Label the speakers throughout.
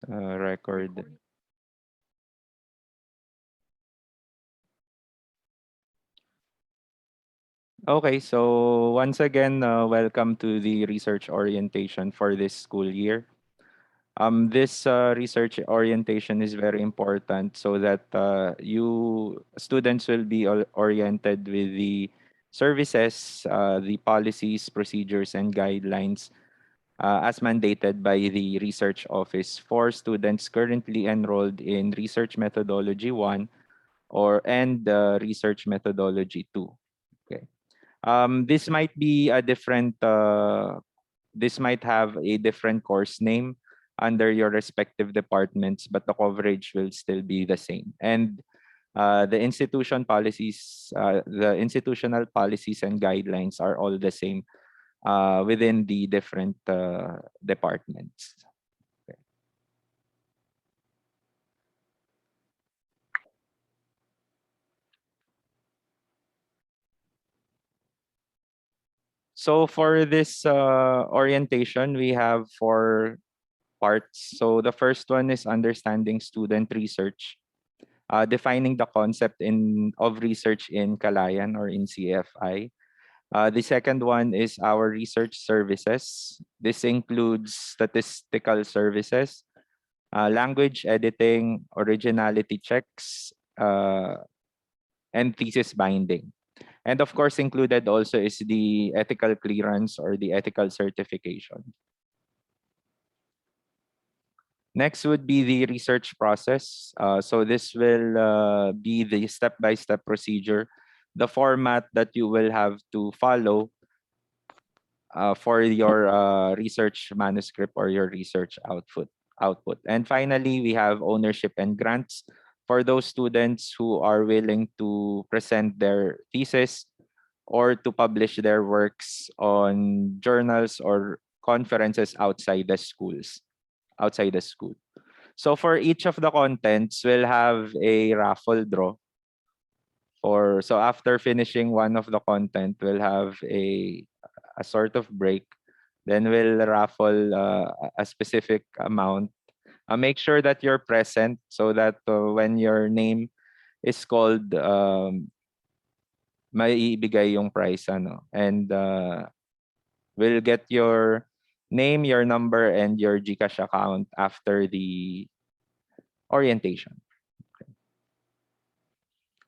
Speaker 1: Record. Okay, so once again, welcome to the research orientation for this school year. This research orientation is very important so that you students will be oriented with the services, the policies, procedures, and guidelines as mandated by the research office for students currently enrolled in research methodology 1 and research methodology 2. Okay. This might be a different this might have a different course name under your respective departments, but the coverage will still be the same. And the institutional policies and guidelines are all the same within the different departments. Okay. So for this orientation, we have four parts. So the first one is understanding student research, defining the concept of research in Kalayan or in CFI. The second one is our research services. This includes statistical services, language editing, originality checks, and thesis binding. And of course, included also is the ethical clearance or the ethical certification. Next would be the research process. So this will be the step-by-step procedure, the format that you will have to follow for your research manuscript or your research output. And finally, we have ownership and grants for those students who are willing to present their thesis or to publish their works on journals or conferences outside the school. So for each of the contents, we'll have a raffle draw. So after finishing one of the content, we'll have a sort of break. Then we'll raffle a specific amount. Make sure that you're present so that when your name is called, maibigay yung prize and we'll get your name, your number, and your GCash account after the orientation.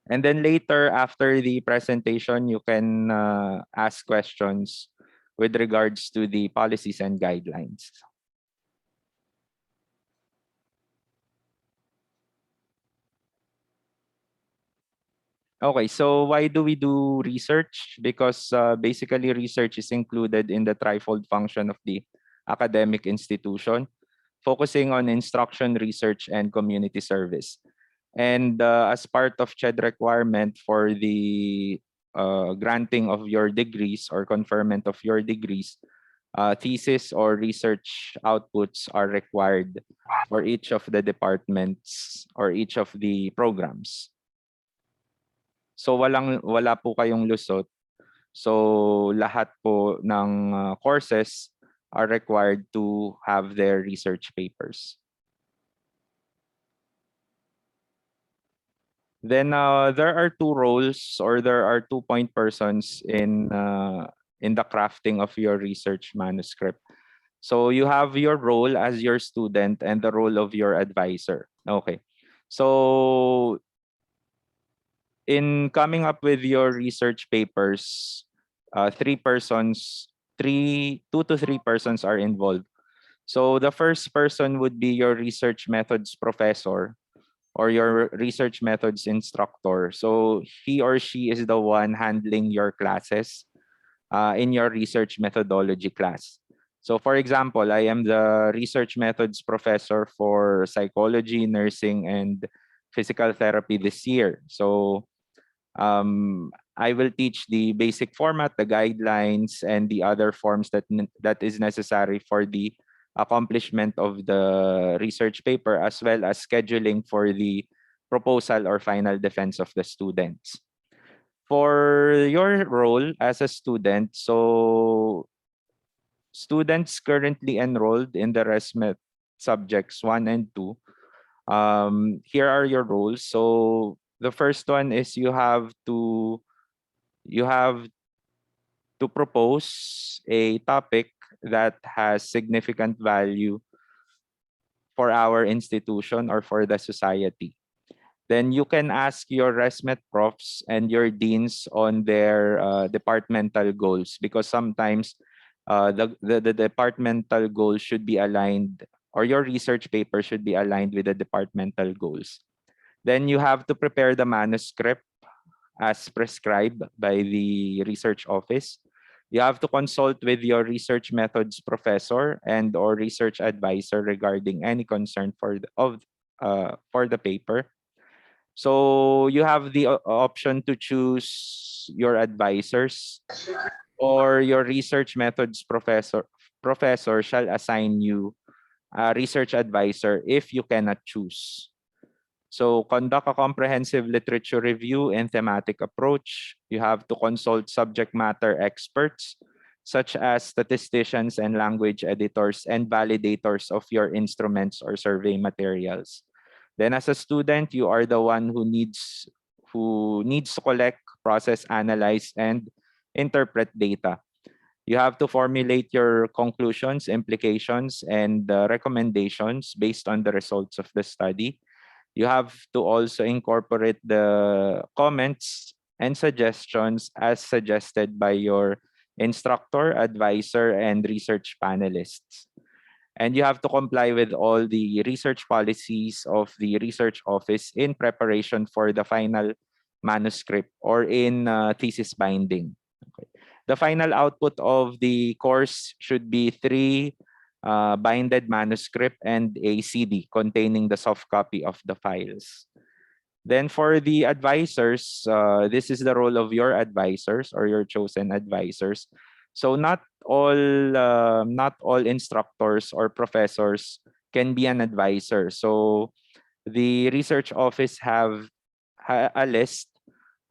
Speaker 1: And then later, after the presentation, you can ask questions with regards to the policies and guidelines. Okay, so why do we do research? Because basically research is included in the trifold function of the academic institution, focusing on instruction, research, and community service. And as part of CHED requirement for the granting of your degrees or conferment of your degrees, thesis or research outputs are required for each of the departments or each of the programs. So wala po kayong lusot. So lahat po ng courses are required to have their research papers. Then there are two roles or there are 2 point persons in the crafting of your research manuscript. So you have your role as your student and the role of your advisor. Okay. So in coming up with your research papers, two to three persons are involved. So the first person would be your research methods professor or your research methods instructor. So he or she is the one handling your classes in your research methodology class. So for example, I am the research methods professor for psychology, nursing, and physical therapy this year. So I will teach the basic format, the guidelines, and the other forms that is necessary for the accomplishment of the research paper, as well as scheduling for the proposal or final defense of the students. For your role as a student, so students currently enrolled in the subjects 1 and 2. Here are your roles. So the first one is you have to propose a topic that has significant value for our institution or for the society. Then you can ask your ResMed profs and your deans on their departmental goals, because sometimes the departmental goals should be aligned, or your research paper should be aligned with the departmental goals. Then you have to prepare the manuscript as prescribed by the research office. You have to consult with your research methods professor and or research advisor regarding any concern for the paper. So you have the option to choose your advisors, or your research methods professor shall assign you a research advisor if you cannot choose. So conduct a comprehensive literature review and thematic approach. You have to consult subject matter experts such as statisticians and language editors and validators of your instruments or survey materials. Then as a student, you are the one who needs to collect, process, analyze, and interpret data. You have to formulate your conclusions, implications, and recommendations based on the results of the study. You have to also incorporate the comments and suggestions as suggested by your instructor, advisor, and research panelists. And you have to comply with all the research policies of the research office in preparation for the final manuscript or in thesis binding. Okay. The final output of the course should be 3 binded manuscript and a CD containing the soft copy of the files. Then for the advisors, this is the role of your advisors or your chosen advisors. So not all instructors or professors can be an advisor. So the research office have a list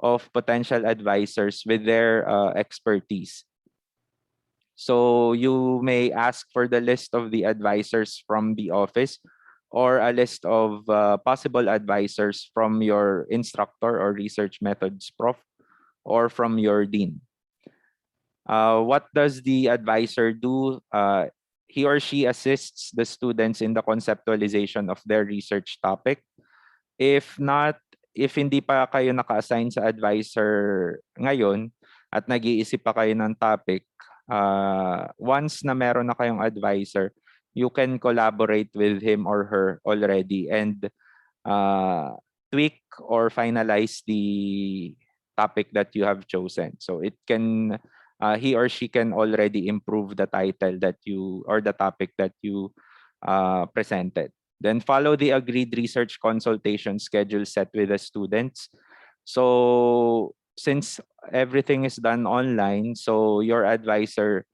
Speaker 1: of potential advisors with their expertise. So you may ask for the list of the advisors from the office, or a list of possible advisors from your instructor or research methods prof, or from your dean. What does the advisor do? He or she assists the students in the conceptualization of their research topic. If not, if hindi pa kayo naka-assign sa advisor ngayon at nag-iisip pa kayo ng topic, once na meron na kayong advisor, you can collaborate with him or her already and tweak or finalize the topic that you have chosen. So he or she can already improve the title that you or the topic that you presented. Then follow the agreed research consultation schedule set with the students. So since everything is done online, so your advisor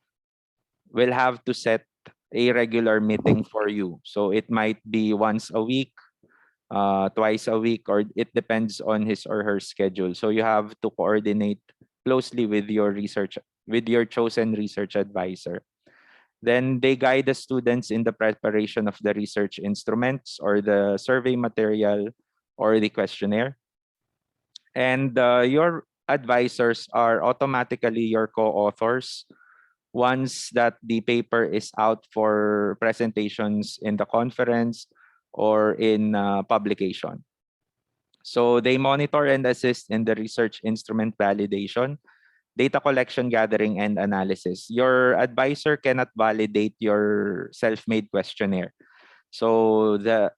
Speaker 1: will have to set a regular meeting for you. So it might be once a week, twice a week, or it depends on his or her schedule. So you have to coordinate closely with your chosen research advisor. Then they guide the students in the preparation of the research instruments or the survey material or the questionnaire. And your advisors are automatically your co-authors once that the paper is out for presentations in the conference or in publication. So they monitor and assist in the research instrument validation, data collection, gathering, and analysis. Your advisor cannot validate your self-made questionnaire. So the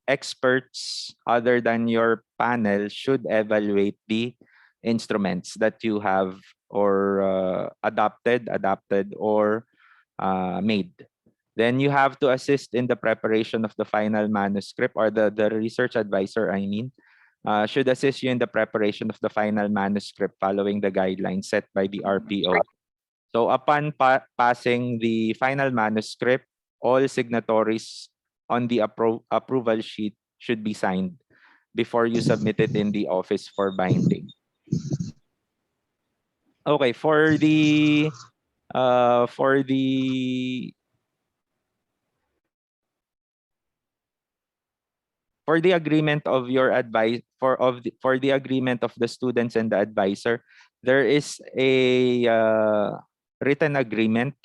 Speaker 1: experts other than your panel should evaluate the instruments that you have or adapted or made. Then you have to assist in the preparation of the final manuscript, or the research advisor, I mean, should assist you in the preparation of the final manuscript following the guidelines set by the RPO. So upon passing the final manuscript, all signatories on the approval sheet should be signed before you submit it in the office for binding. Okay, for the for the agreement of your advice for the agreement of the students and the advisor, there is a written agreement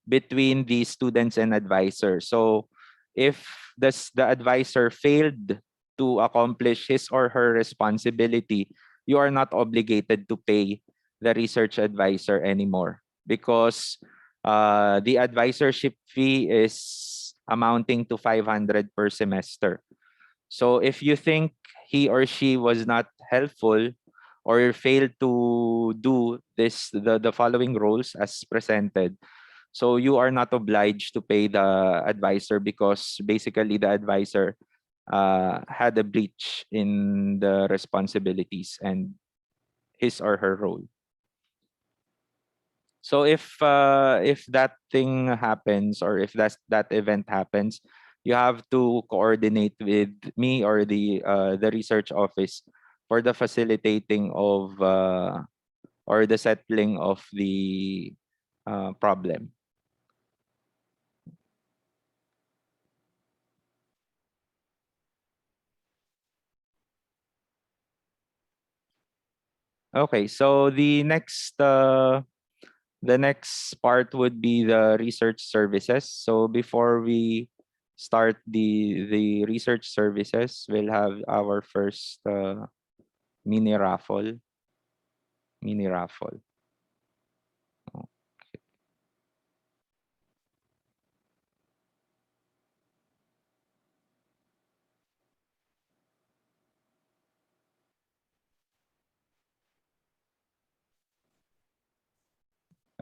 Speaker 1: between the students and advisor. So if the advisor failed to accomplish his or her responsibility, you are not obligated to pay the research advisor anymore, because the advisorship fee is amounting to 500 per semester. So if you think he or she was not helpful or failed to do the following roles as presented, so you are not obliged to pay the advisor, because basically the advisor had a breach in the responsibilities and his or her role. So if that thing happens, or if that event happens, you have to coordinate with me or the research office for the facilitating of or the settling of the problem. Okay, so the next part would be the research services. So before we start the research services, we'll have our first mini raffle. Mini raffle. Oh,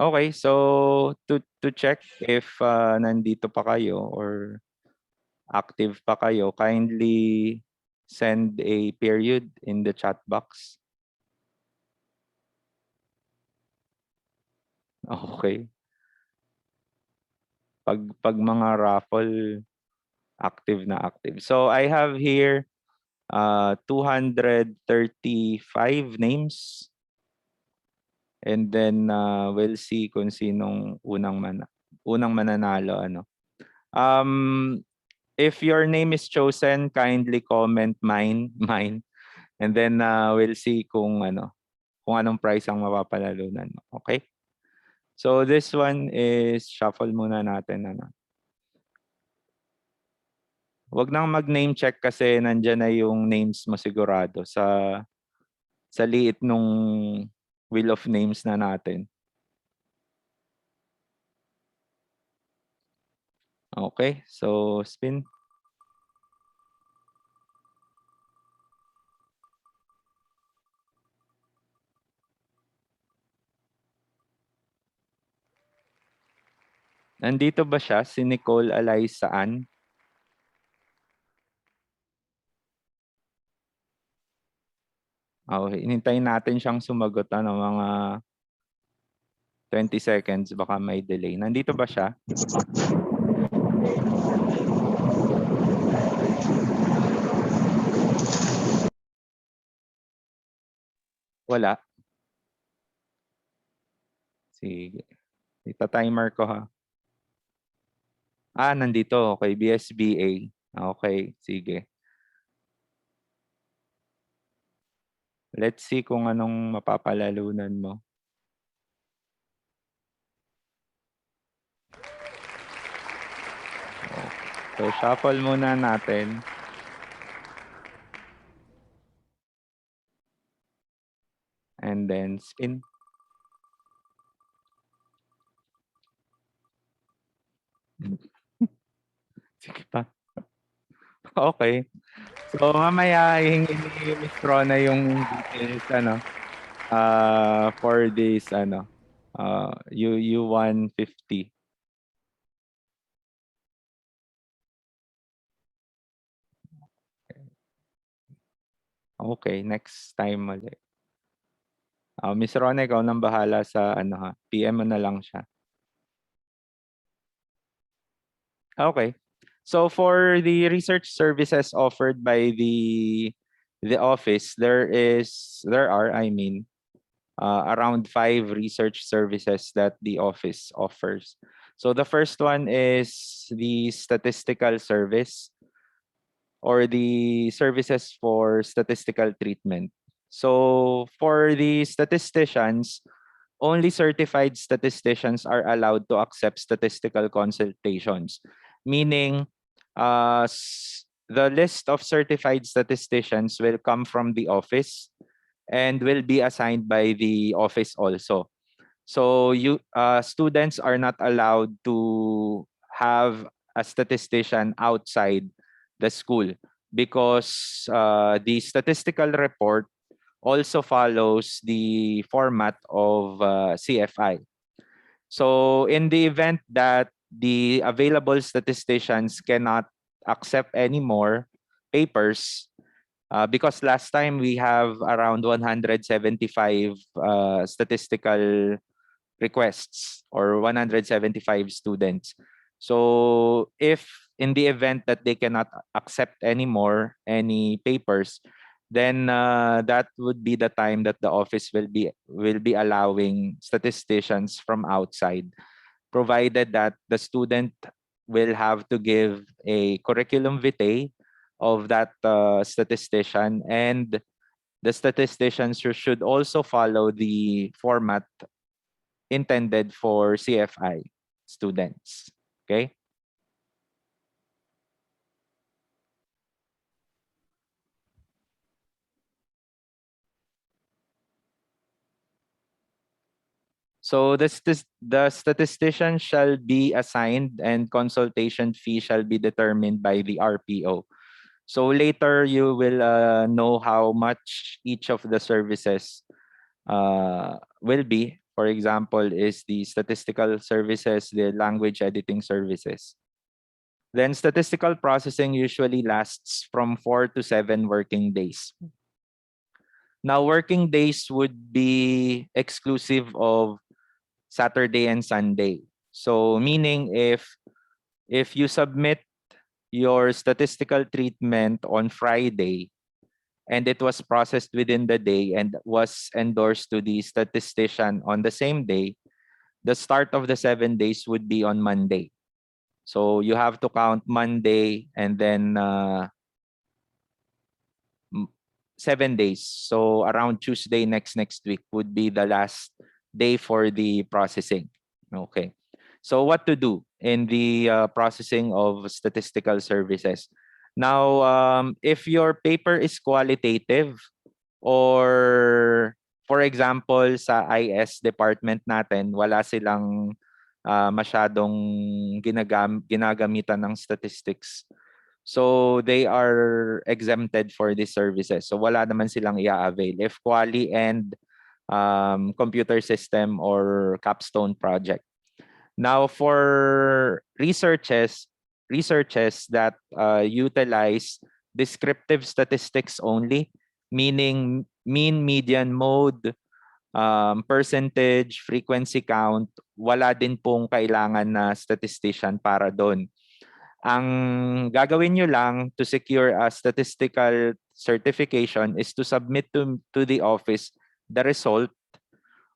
Speaker 1: okay, so to check if nandito pa kayo or active pa kayo, kindly send a period in the chat box. Okay. Pag mga raffle, active na active. So I have here 235 names, and then we'll see kung sinong unang mananalo ano. Um if your name is chosen, kindly comment mine mine, and then we'll see kung anong prize ang mapapanalunan mo. Okay? So this one is shuffle muna natin ano. Wag nang mag-name check kasi nandiyan na yung names mo sigurado sa liit nung wheel of names na natin. Okay, so spin. Nandito ba siya? Si Nicole Alay saan? Okay, hintayin natin siyang sumagot mga 20 seconds, baka may delay. Nandito ba siya? Wala. Sige. Ita-timer ko ha. Nandito. Okay, BSBA. Okay, sige. Let's see kung anong mapapalalunan mo. So, shuffle muna natin. And then spin. Sige pa. Okay. So, mamaya hihingi ni Miss Rona yung details for this U150. Okay, next time ulit. Miss Rona, ikaw nang bahala sa PM mo na lang siya. Okay. So for the research services offered by the office, there are, around 5 research services that the office offers. So the first one is the statistical service, or the services for statistical treatment. So for the statisticians, only certified statisticians are allowed to accept statistical consultations, meaning the list of certified statisticians will come from the office and will be assigned by the office also. So you students are not allowed to have a statistician outside the school because the statistical report also follows the format of CFI. So in the event that the available statisticians cannot accept any more papers, because last time we have around 175 statistical requests or 175 students. So if in the event that they cannot accept anymore any papers, then that would be the time that the office will be allowing statisticians from outside, provided that the student will have to give a curriculum vitae of that statistician, and the statisticians should also follow the format intended for CFI students. Okay. So the statistician shall be assigned and consultation fee shall be determined by the RPO. So later you will know how much each of the services will be. For example, is the statistical services, the language editing services. Then statistical processing usually lasts from 4 to 7 working days. Now, working days would be exclusive of Saturday and Sunday. So meaning if you submit your statistical treatment on Friday and it was processed within the day and was endorsed to the statistician on the same day, the start of the 7 days would be on Monday. So you have to count Monday and then 7 days. So around Tuesday next week would be the last day for the processing. Okay. So what to do in the processing of statistical services? Now, if your paper is qualitative, or for example sa IS department natin, wala silang masyadong ginagamitan ng statistics. So they are exempted for these services. So wala naman silang i-avail if quali and computer system or capstone project. Now for researches that utilize descriptive statistics only, meaning mean, median, mode, percentage, frequency count, wala din pong kailangan na statistician para doon. Ang gagawin nyo lang to secure a statistical certification is to submit to the office the result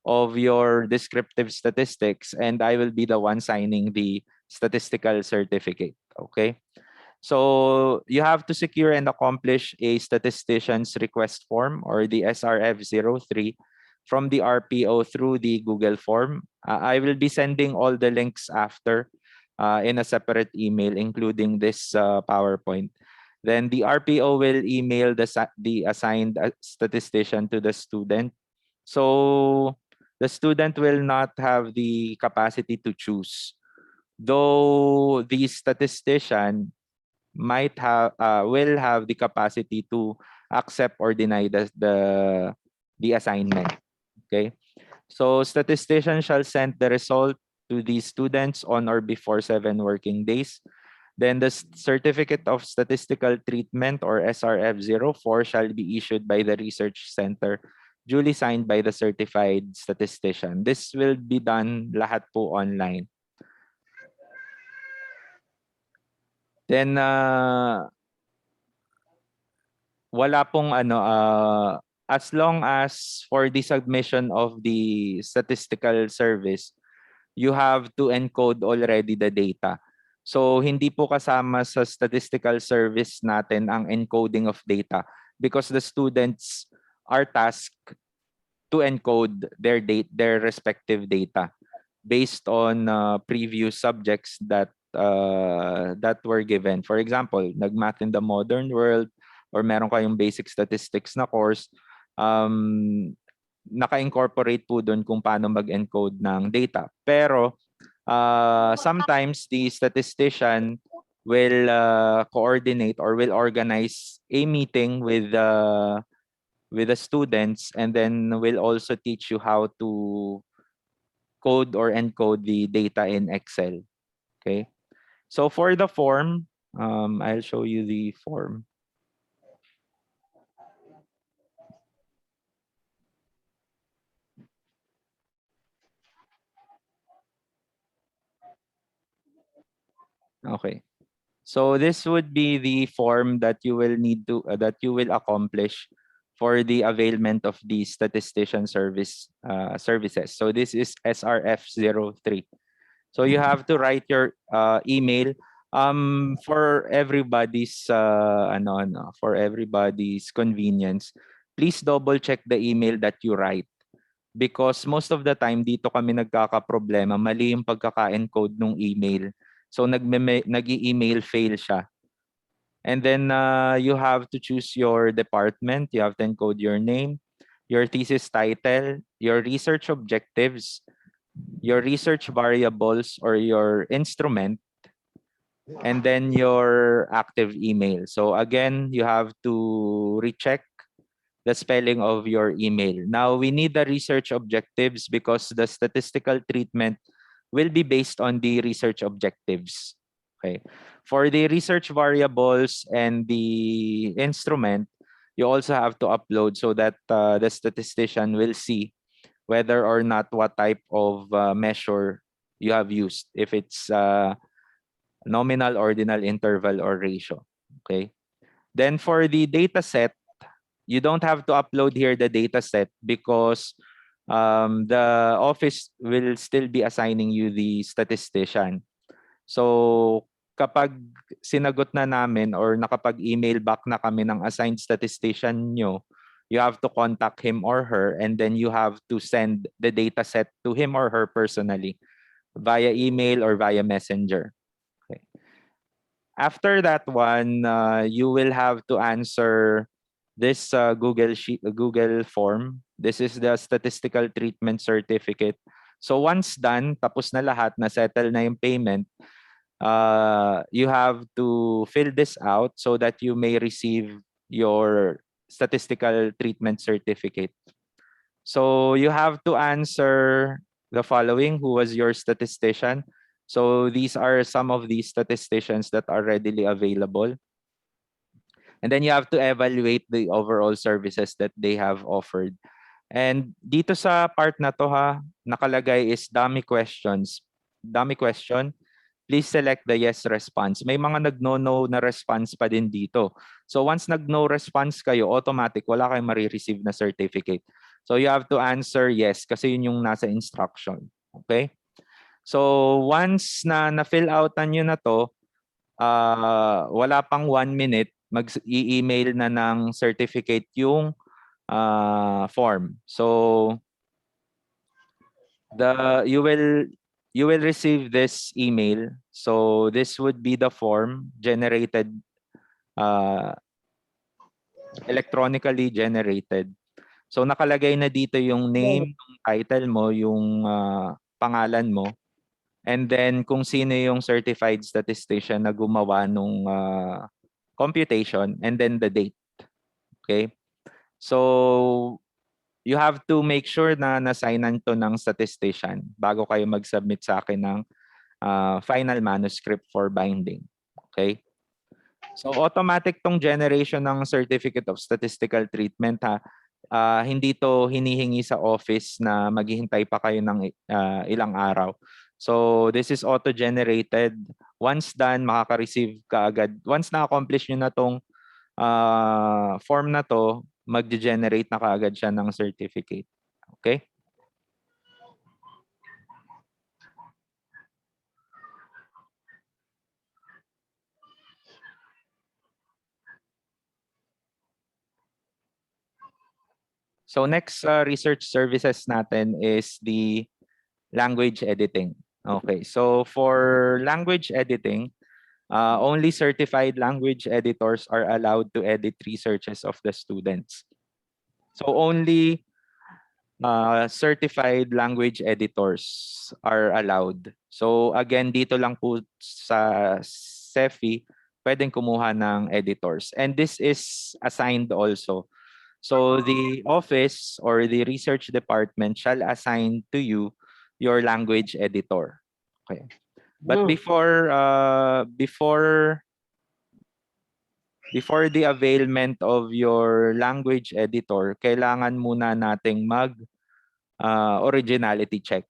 Speaker 1: of your descriptive statistics, and I will be the one signing the statistical certificate. Okay. So you have to secure and accomplish a statistician's request form or the SRF-03 from the RPO through the Google form. I will be sending all the links after in a separate email, including this PowerPoint. Then the RPO will email the assigned statistician to the student. So the student will not have the capacity to choose, though the statistician might have will have the capacity to accept or deny the assignment. Okay. So statistician shall send the result to the students on or before 7 working days. Then the certificate of statistical treatment or SRF-04 shall be issued by the research center, duly signed by the certified statistician. This will be done lahat po online. Then wala pong as long as for the submission of the statistical service, you have to encode already the data. So hindi po kasama sa statistical service natin ang encoding of data because the students are tasked to encode their respective data based on previous subjects that were given. For example, nag-math in the modern world or meron kayong basic statistics na course, naka-incorporate po doon kung paano mag-encode ng data. Pero sometimes the statistician will coordinate or will organize a meeting with the students, and then will also teach you how to code or encode the data in Excel. Okay. So for the form, I'll show you the form. Okay. So this would be the form that you will need to that you will accomplish for the availment of the statistician services. So this is SRF03. So you have to write your email for everybody's for everybody's convenience. Please double check the email that you write because most of the time dito kami nagkakaproblema, mali yung pagkaka-encode ng email. So nag-email fail siya. And then you have to choose your department, you have to encode your name, your thesis title, your research objectives, your research variables or your instrument, and then your active email. So again, you have to recheck the spelling of your email. Now, we need the research objectives because the statistical treatment will be based on the research objectives. Okay. For the research variables and the instrument, you also have to upload so that the statistician will see whether or not what type of measure you have used, if it's nominal, ordinal, interval, or ratio. Okay. Then for the data set, you don't have to upload here the data set because the office will still be assigning you the statistician. So kapag sinagot na namin or nakapag-email back na kami ng assigned statistician nyo, you have to contact him or her, and then you have to send the data set to him or her personally via email or via messenger. Okay. After that one, you will have to answer this Google form. This is the statistical treatment certificate. So once done, tapos na lahat, na settle na yung payment, you have to fill this out so that you may receive your statistical treatment certificate. So you have to answer the following: who was your statistician? So these are some of the statisticians that are readily available. And then you have to evaluate the overall services that they have offered. And dito sa part na to nakalagay is dummy questions. Dummy question, please select the yes response. May mga nag-no na response pa din dito. So once nag-no response kayo, automatic, wala kayong marireceive na certificate. So you have to answer yes kasi yun yung nasa instruction. Okay? So once na-fill outan nyo na to, wala pang 1 minute, mag-i-email na ng certificate yung form. So you will receive this email. So this would be the form generated, electronically generated. So nakalagay na dito yung name, yung title mo, yung pangalan mo, and then kung sino yung certified statistician na gumawa nung computation, and then the date. Okay? So you have to make sure na na-signan to ng statistician bago kayo mag-submit sa akin ng final manuscript for binding. Okay? So automatic tong generation ng Certificate of Statistical Treatment hindi to hinihingi sa office na maghihintay pa kayo ng ilang araw. So this is auto-generated. Once done, makaka-receive ka agad. Once na-accomplish nyo na tong form na to, mag-generate na kaagad siya ng certificate. Okay? So next research services natin is the language editing. Okay, so for language editing, only certified language editors are allowed to edit researches of the students. So only certified language editors are allowed. So again, dito lang po sa CEFI, pwedeng kumuha ng editors. And this is assigned also. So the office or the research department shall assign to you your language editor. Okay. But before the availment of your language editor, kailangan muna nating mag originality check.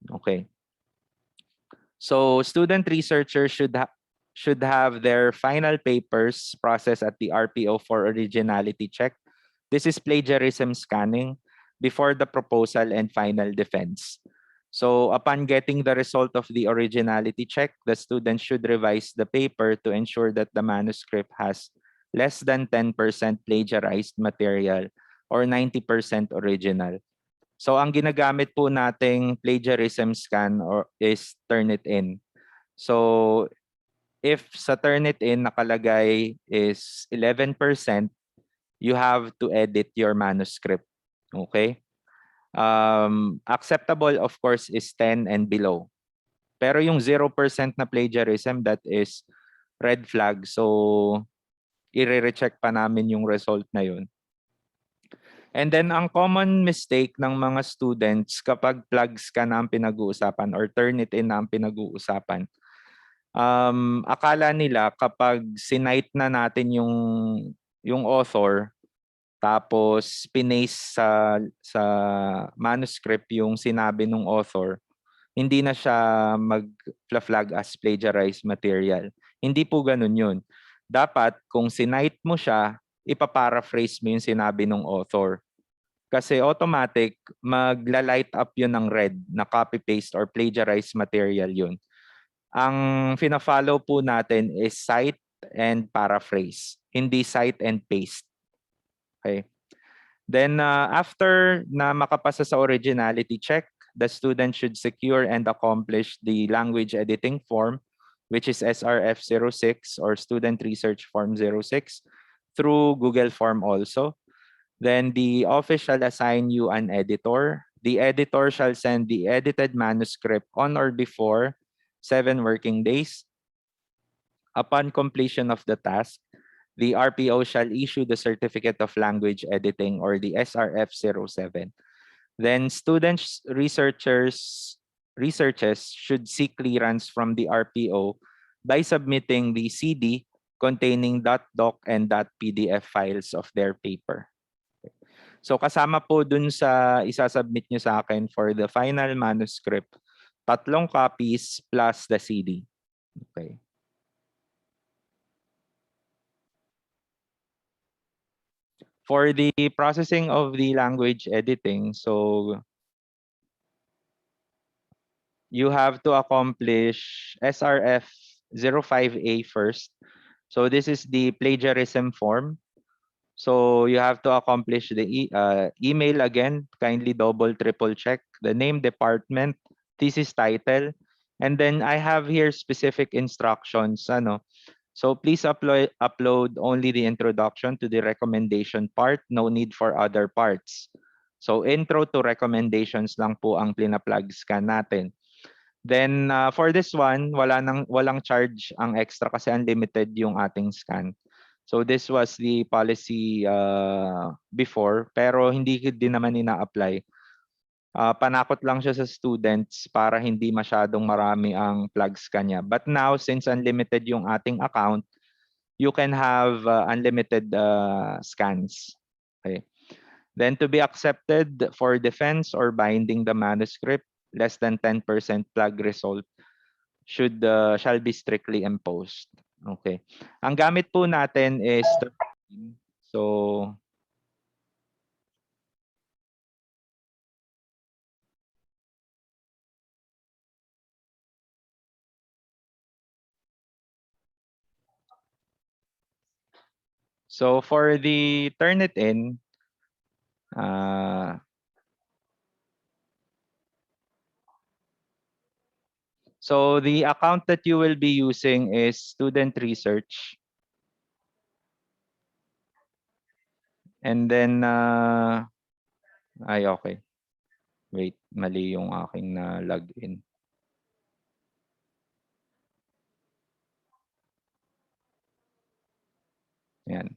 Speaker 1: Okay. So student researchers should have their final papers processed at the RPO for originality check. This is plagiarism scanning before the proposal and final defense. So upon getting the result of the originality check, the student should revise the paper to ensure that the manuscript has less than 10% plagiarized material or 90% original. So ang ginagamit po nating plagiarism scan is Turnitin. So if sa Turnitin nakalagay is 11%, you have to edit your manuscript. Okay? Acceptable of course is 10 and below. Pero yung 0% na plagiarism, that is red flag. So i-recheck pa namin yung result na yun. And then ang common mistake ng mga students kapag plugs ka na ang pinag-uusapan or Turnitin na ang pinag-uusapan, akala nila kapag sinite na natin yung author, tapos pinaste sa manuscript yung sinabi ng author, hindi na siya mag-flag as plagiarized material. Hindi po ganun yun. Dapat kung sinite mo siya, ipaparaphrase mo yung sinabi ng author. Kasi automatic, magla-light up yun ng red na copy-paste or plagiarized material yun. Ang fina-follow po natin is cite and paraphrase, hindi cite and paste. Okay. Then after na makapasa sa originality check, the student should secure and accomplish the language editing form, which is SRF 06 or Student Research Form 06 through Google Form also. Then the office shall assign you an editor. The editor shall send the edited manuscript on or before 7 working days. Upon completion of the task, the RPO shall issue the Certificate of Language Editing or the SRF 07. Then students, researchers should seek clearance from the RPO by submitting the CD containing .doc and .pdf files of their paper. So kasama po dun sa isasubmit nyo sa akin for the final manuscript, 3 copies plus the CD. Okay. For the processing of the language editing, so you have to accomplish SRF 05A first. So this is the plagiarism form. So you have to accomplish the email again, kindly double triple check the name, department, thesis title, and then I have here specific instructions. So please upload only the introduction to the recommendation part, no need for other parts. So intro to recommendations lang po ang plina-plug scan natin. Then for this one, walang charge ang extra kasi unlimited yung ating scan. So this was the policy before, pero hindi din naman ina-apply. Panakot lang siya sa students para hindi masyadong marami ang plugs kanya. But now, since unlimited yung ating account, you can have unlimited scans. Okay. Then to be accepted for defense or binding the manuscript, less than 10% plug result shall be strictly imposed. Okay. Ang gamit po natin is so for the Turnitin, So the account that you will be using is student research. And then, ay okay. Wait, mali yung aking na login. Yan.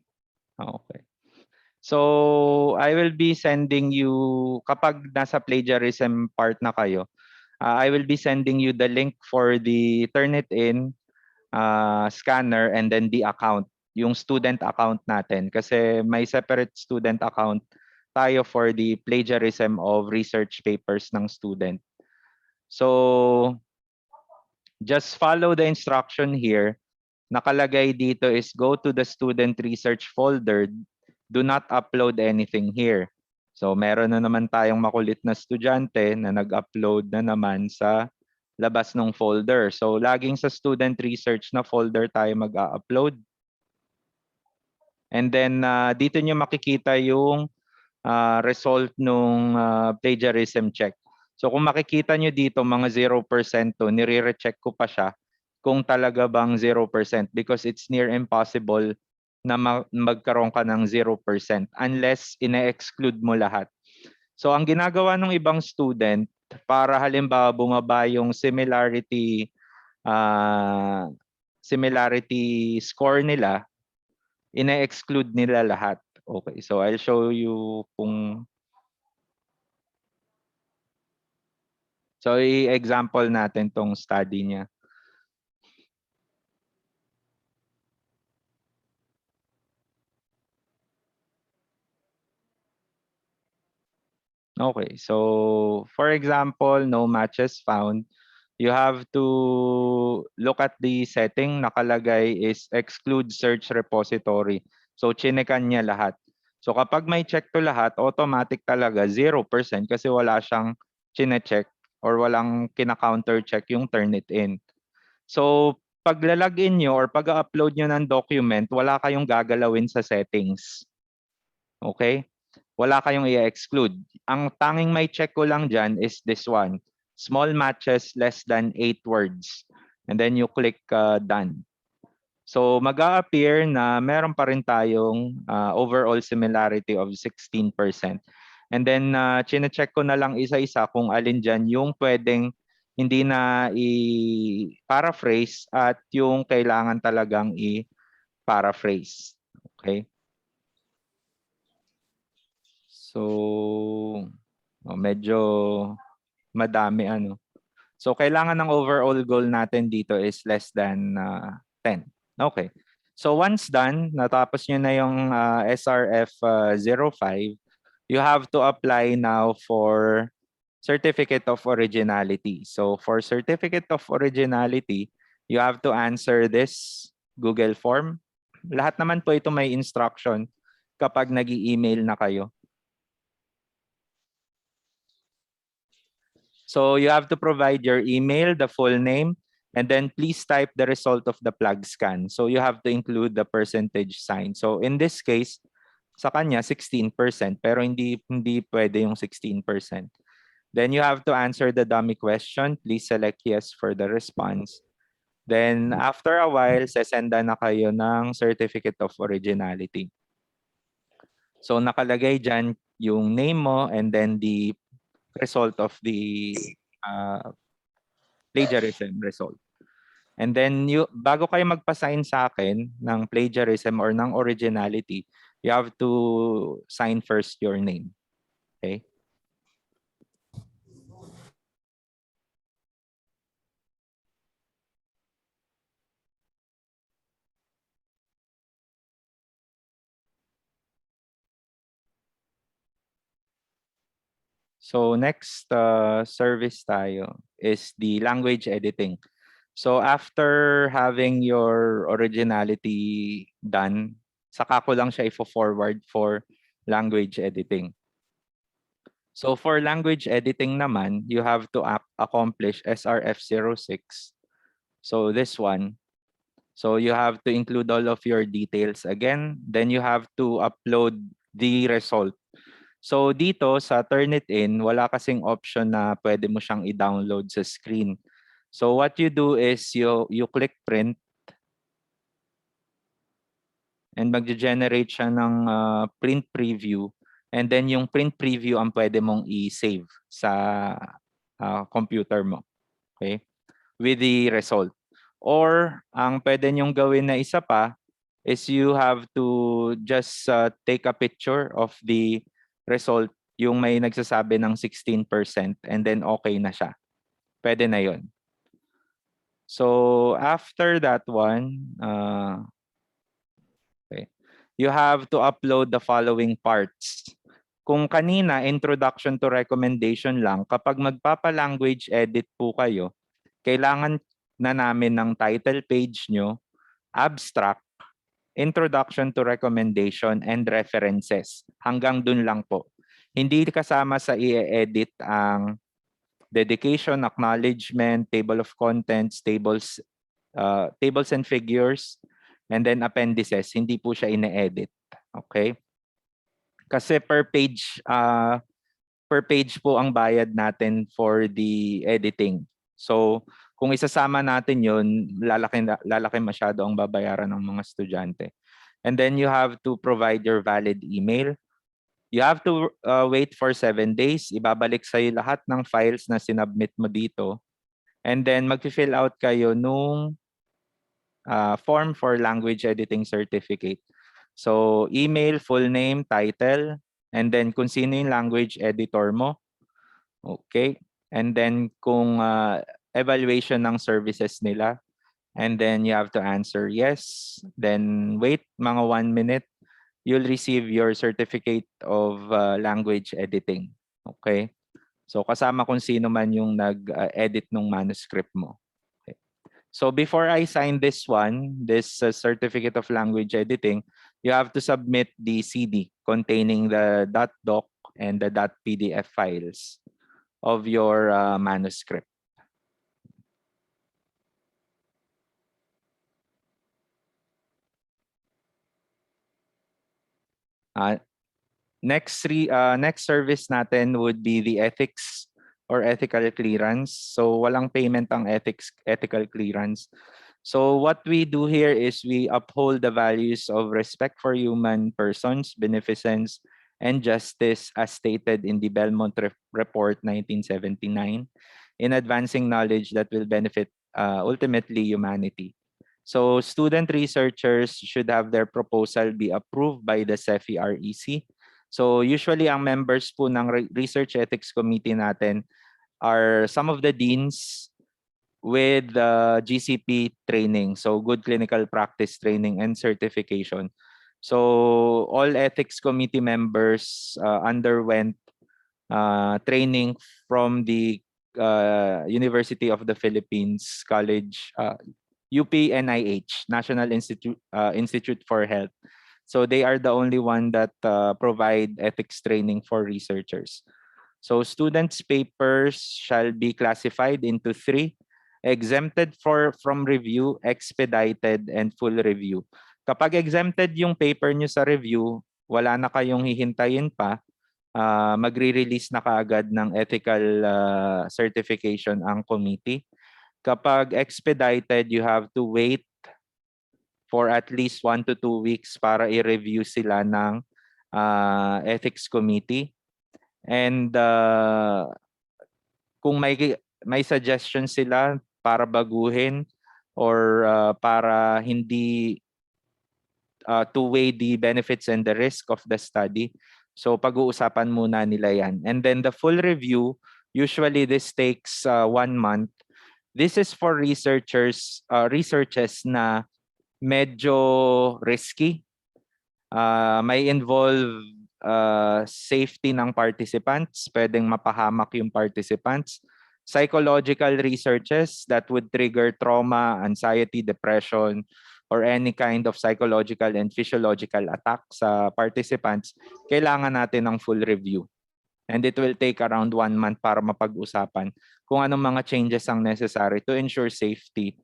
Speaker 1: Okay. So I will be sending you, kapag nasa plagiarism part na kayo, I will be sending you the link for the Turnitin scanner and then the account, yung student account natin. Kasi may separate student account tayo for the plagiarism of research papers ng student. So just follow the instruction here. Nakalagay dito is go to the student research folder. Do not upload anything here. So meron na naman tayong makulit na estudyante na nag-upload na naman sa labas ng folder. So laging sa student research na folder tayo mag-upload. And then dito nyo makikita yung result nung plagiarism check. So kung makikita nyo dito mga 0% to, nire-recheck ko pa siya kung talaga bang 0% because it's near impossible na magkaroon ka ng 0% unless ine-exclude mo lahat. So ang ginagawa ng ibang student para halimbawa bumaba yung similarity score nila, ine-exclude nila lahat. Okay, so I'll show you kung so i-example natin tong study niya. Okay, so for example, no matches found. You have to look at the setting. Nakalagay is exclude search repository. So chinekan niya lahat. So kapag may check to lahat, automatic talaga 0% kasi wala siyang chine-check or walang kina-counter check yung Turnitin. So paglalagin nyo or pag-upload nyo ng document, wala kayong gagalawin sa settings. Okay? Wala kayong i-exclude. Ang tanging may check ko lang dyan is this one. Small matches less than 8 words. And then you click done. So mag-a-appear na meron pa rin tayong overall similarity of 16%. And then chine-check ko na lang isa-isa kung alin dyan yung pwedeng hindi na i-paraphrase at yung kailangan talagang i-paraphrase. Okay? So, medyo madami ano. So, kailangan ng overall goal natin dito is less than 10. Okay. So, once done, natapos nyo na yung SRF 05, you have to apply now for Certificate of Originality. So, for Certificate of Originality, you have to answer this Google form. Lahat naman po ito may instruction kapag nag-i-email na kayo. So you have to provide your email, the full name, and then please type the result of the plug scan. So you have to include the percentage sign. So in this case, sa kanya 16%, pero hindi pwede yung 16%. Then you have to answer the dummy question. Please select yes for the response. Then after a while, sesenda na kayo ng Certificate of Originality. So nakalagay dyan yung name mo and then the result of the plagiarism result. And then bago kayo magpa-sign sa akin ng plagiarism or ng originality, you have to sign first your name. Okay? So next service tayo is the language editing. So after having your originality done, saka ko lang siya i-forward for language editing. So for language editing naman, you have to accomplish SRF06. So this one. So you have to include all of your details again. Then you have to upload the result. So dito sa Turnitin, wala kasing option na pwede mo siyang i-download sa screen. So what you do is you click print and mag-generate siya ng print preview, and then yung print preview ang pwede mong i-save sa computer mo, okay? With the result. Or ang pwede nyong gawin na isa pa is you have to just take a picture of the result, yung may nagsasabi ng 16%, and then okay na siya. Pwede na yon. So after that one, okay, you have to upload the following parts. Kung kanina, introduction to recommendation lang, kapag magpapa-language edit po kayo, kailangan na namin ng title page nyo, abstract, introduction to recommendation, and references. Hanggang dun lang po. Hindi kasama sa i-edit ang dedication, acknowledgement, table of contents, tables and figures, and then appendices. Hindi po siya ine-edit. Okay? Kasi per page po ang bayad natin for the editing. So, kung isasama natin yun, lalaki masyado ang babayaran ng mga estudyante. And then you have to provide your valid email. You have to wait for 7 days. Ibabalik sa'yo lahat ng files na sinubmit mo dito. And then mag-fill out kayo nung form for language editing certificate. So, email, full name, title, and then kung sino yung language editor mo. Okay? And then kung evaluation ng services nila. And then you have to answer yes. Then wait mga 1 minute. You'll receive your certificate of language editing. Okay? So kasama kung sino man yung nag-edit ng manuscript mo. Okay. So before I sign this one, this certificate of language editing, you have to submit the CD containing the .doc and the .pdf files of your manuscript. Next service natin would be the ethics or ethical clearance. So walang payment ang ethical clearance. So what we do here is we uphold the values of respect for human persons, beneficence, and justice as stated in the Belmont Report 1979 in advancing knowledge that will benefit ultimately humanity. So student researchers should have their proposal be approved by the CEFI-REC. So usually ang members po ng Research Ethics Committee natin are some of the deans with GCP training, so good clinical practice training and certification. So all ethics committee members underwent training from the University of the Philippines College, UPNIH, National Institute for Health. So they are the only one that provide ethics training for researchers. So students' papers shall be classified into 3: exempted from review, expedited, and full review. Kapag exempted yung paper nyo sa review, wala na kayong hihintayin pa, magre-release na kaagad ng ethical certification ang committee. Kapag expedited, you have to wait for at least 1 to 2 weeks para i-review sila ng ethics committee. And kung may suggestion sila para baguhin or para hindi to weigh the benefits and the risk of the study, so pag-uusapan muna nila yan. And then the full review, usually this takes 1 month. This is for researchers, researches na medyo risky. May involve safety ng participants, pwedeng mapahamak yung participants. Psychological researches that would trigger trauma, anxiety, depression, or any kind of psychological and physiological attack sa participants, kailangan natin ng full review. And it will take around 1 month para mapag-usapan kung anong mga changes ang necessary to ensure safety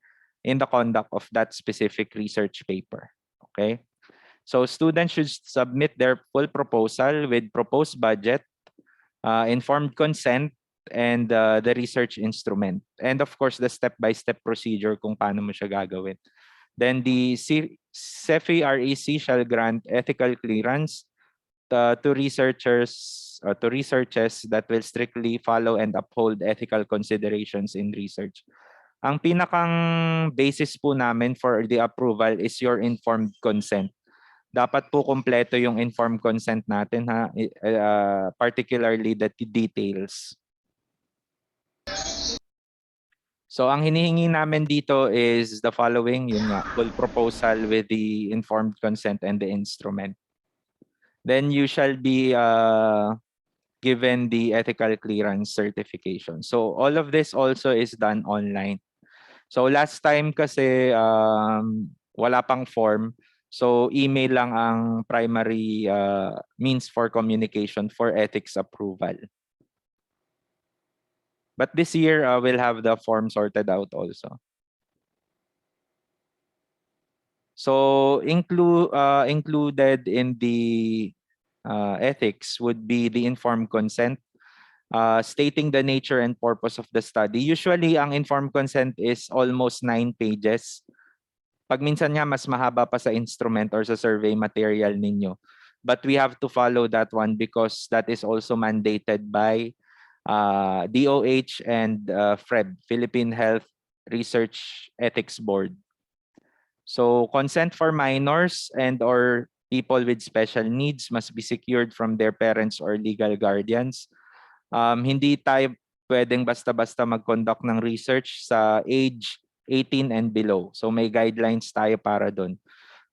Speaker 1: in the conduct of that specific research paper. Okay? So students should submit their full proposal with proposed budget, informed consent, and the research instrument. And of course, the step-by-step procedure kung paano mo siya gagawin. Then the CEFI REC shall grant ethical clearance to researches that will strictly follow and uphold ethical considerations in research. Ang pinakang basis po namin for the approval is your informed consent. Dapat po kumpleto yung informed consent natin, ha, particularly the details. So ang hinihingi namin dito is the following, yun nga, full proposal with the informed consent and the instrument. Then you shall be given the ethical clearance certification. So all of this also is done online. So last time kasi wala pang form. So email lang ang primary means for communication for ethics approval. But this year we'll have the form sorted out also. So included in the ethics would be the informed consent, stating the nature and purpose of the study. Usually, ang informed consent is almost 9 pages. Pag minsan nga, mas mahaba pa sa instrument or sa survey material ninyo. But we have to follow that one because that is also mandated by DOH and FREB, Philippine Health Research Ethics Board. So consent for minors and or people with special needs must be secured from their parents or legal guardians. Hindi tayo pwedeng basta-basta mag-conduct ng research sa age 18 and below. So may guidelines tayo para doon.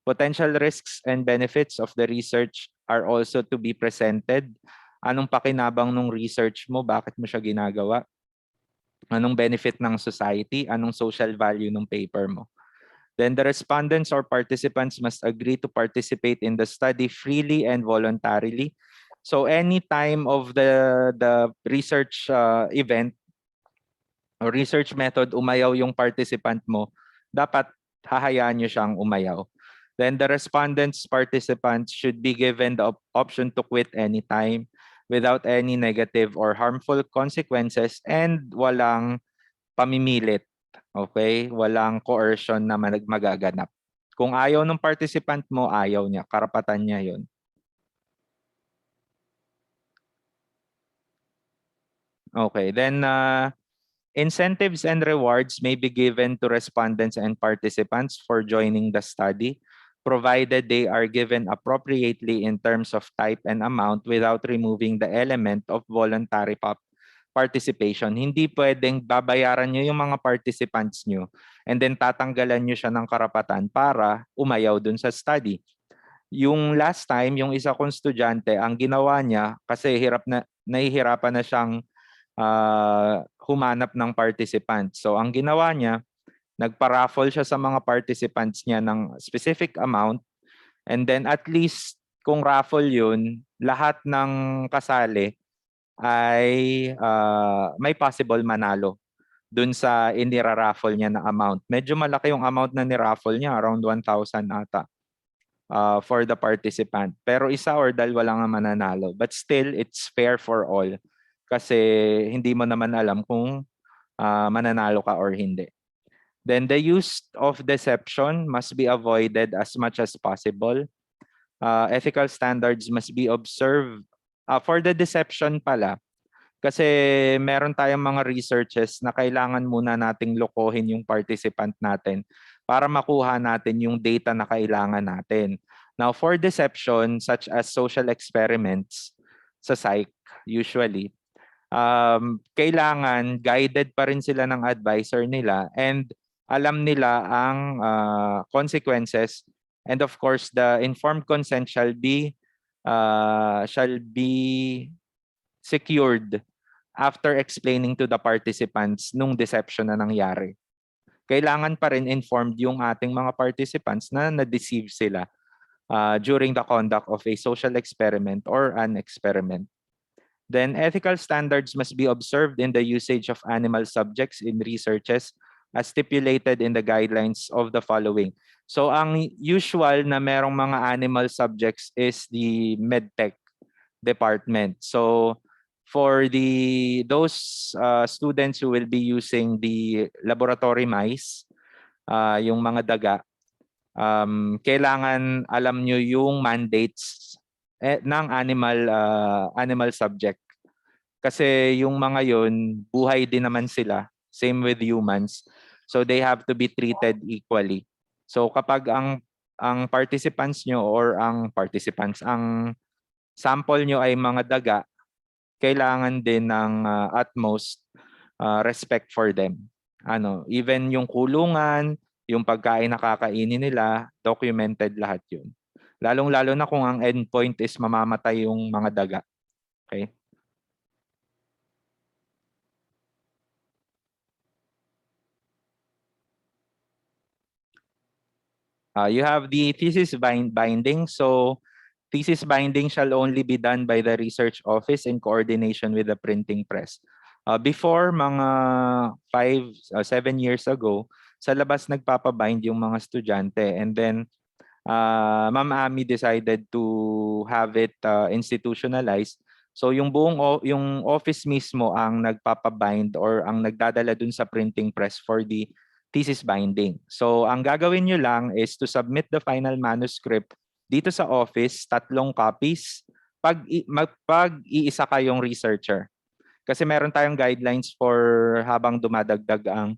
Speaker 1: Potential risks and benefits of the research are also to be presented. Anong pakinabang ng research mo? Bakit mo siya ginagawa? Anong benefit ng society? Anong social value ng paper mo? Then the respondents or participants must agree to participate in the study freely and voluntarily. So any time of the research event or research method, umayaw yung participant mo, dapat hahayaan nyo siyang umayaw. Then the respondents, participants should be given the option to quit anytime without any negative or harmful consequences and walang pamimilit. Okay? Walang coercion na magaganap. Kung ayaw ng participant mo, ayaw niya. Karapatan niya yun. Okay. Then, incentives and rewards may be given to respondents and participants for joining the study, provided they are given appropriately in terms of type and amount without removing the element of voluntary participation. Hindi pwedeng babayaran nyo yung mga participants nyo and then tatanggalan nyo siya ng karapatan para umayaw dun sa study. Yung last time, yung isa kong estudyante, ang ginawa niya, kasi nahihirapan na siyang humanap ng participants. So ang ginawa niya, nagpa-raffle siya sa mga participants niya ng specific amount and then at least kung raffle yun, lahat ng kasali ay may possible manalo dun sa inira-raffle niya na amount. Medyo malaki yung amount na ni-raffle niya, around 1,000 ata for the participant. Pero isa or dalawa lang ang mananalo. But still, it's fair for all kasi hindi mo naman alam kung mananalo ka or hindi. Then the use of deception must be avoided as much as possible. Ethical standards must be observed. For the deception pala, kasi meron tayong mga researches na kailangan muna nating lokohin yung participant natin para makuha natin yung data na kailangan natin. Now, for deception, such as social experiments sa psych, usually, kailangan guided pa rin sila ng advisor nila and alam nila ang consequences. And of course, the informed consent shall be secured after explaining to the participants nung deception na nangyari. Kailangan pa rin informed yung ating mga participants na na-deceive sila during the conduct of a social experiment or an experiment. Then ethical standards must be observed in the usage of animal subjects in researches as stipulated in the guidelines of the following. So ang usual na merong mga animal subjects is the medtech department. So for those students who will be using the laboratory mice, yung mga daga, kailangan alam nyo yung mandates ng animal subject. Kasi yung mga yun, buhay din naman sila. Same with humans. So they have to be treated equally. So kapag ang participants nyo or ang sample nyo ay mga daga, kailangan din ng utmost respect for them. Even yung kulungan, yung pagkain na kakainin nila, documented lahat yun. Lalong-lalo na kung ang endpoint is mamamatay yung mga daga. Okay? You have the thesis binding. So thesis binding shall only be done by the research office in coordination with the printing press. Before, mga 7 years ago, sa labas nagpapabind yung mga estudyante, and then Ma'am Ami decided to have it institutionalized. So yung yung office mismo ang nagpapabind or ang nagdadala dun sa printing press for the thesis binding. So ang gagawin nyo lang is to submit the final manuscript dito sa office, 3 copies, pag-iisa kayong researcher. Kasi meron tayong guidelines for habang dumadagdag ang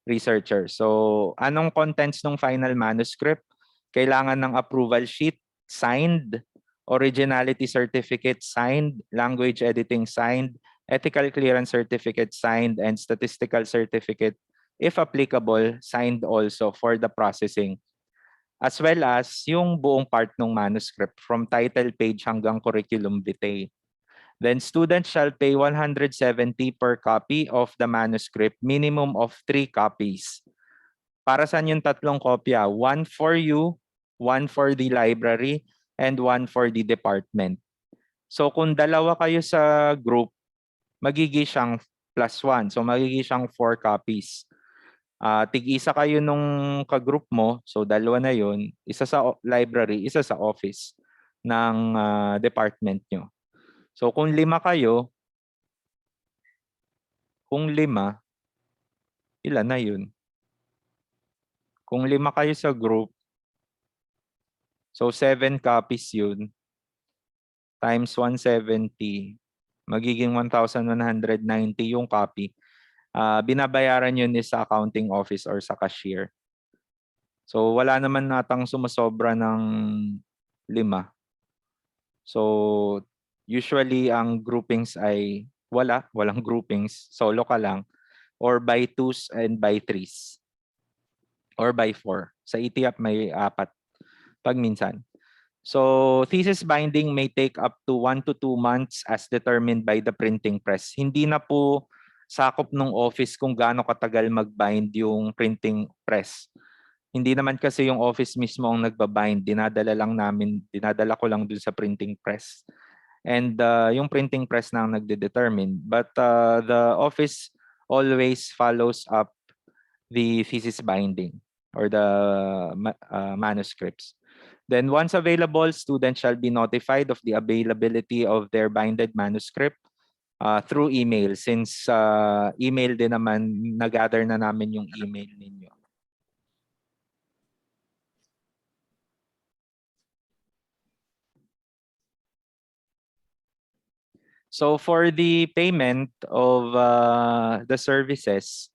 Speaker 1: researcher. So anong contents ng final manuscript? Kailangan ng approval sheet, signed, originality certificate signed, language editing signed, ethical clearance certificate signed, and statistical certificate, if applicable, signed also for the processing. As well as yung buong part ng manuscript from title page hanggang curriculum vitae. Then students shall pay 170 per copy of the manuscript, minimum of 3 copies. Para saan yung 3 kopya? 1 for you, 1 for the library, and 1 for the department. So kung dalawa kayo sa group, magiging siyang +1. So magiging siyang 4 copies. Tig-isa kayo nung ka-group mo, so dalawa na yun, isa sa library, isa sa office ng department nyo. So kung 5 kayo, ilan na yun? Kung 5 kayo sa group, so 7 copies yun, times 170, magiging 1,190 yung copy. Binabayaran yun is sa accounting office or sa cashier. So wala naman natang sumasobra ng 5. So usually ang groupings ay walang groupings, solo ka lang, or by 2s and by 3s, or by 4. Sa ETIAP may 4 pag minsan. So thesis binding may take up to 1 to 2 months as determined by the printing press. Hindi na po sakop ng office kung gaano katagal mag-bind yung printing press. Hindi naman kasi yung office mismo ang nagbabind, dinadala ko lang dun sa printing press. And yung printing press na ang nagde-determine. But the office always follows up the thesis binding or the manuscripts. Then once available, students shall be notified of the availability of their binded manuscript through email, since email din naman, nag-gather na namin yung email ninyo. So for the payment of the services,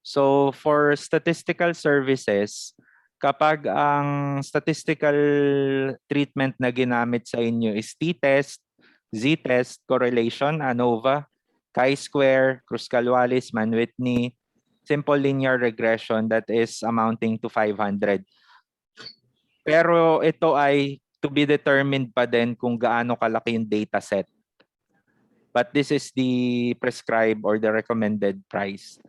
Speaker 1: so for statistical services, kapag ang statistical treatment na ginamit sa inyo is t-test, z-test, correlation, ANOVA, chi-square, Kruskal-Wallis, Mann-Whitney, simple linear regression, that is amounting to 500. Pero ito ay to be determined pa din kung gaano kalaki yung data set. But this is the prescribed or the recommended price.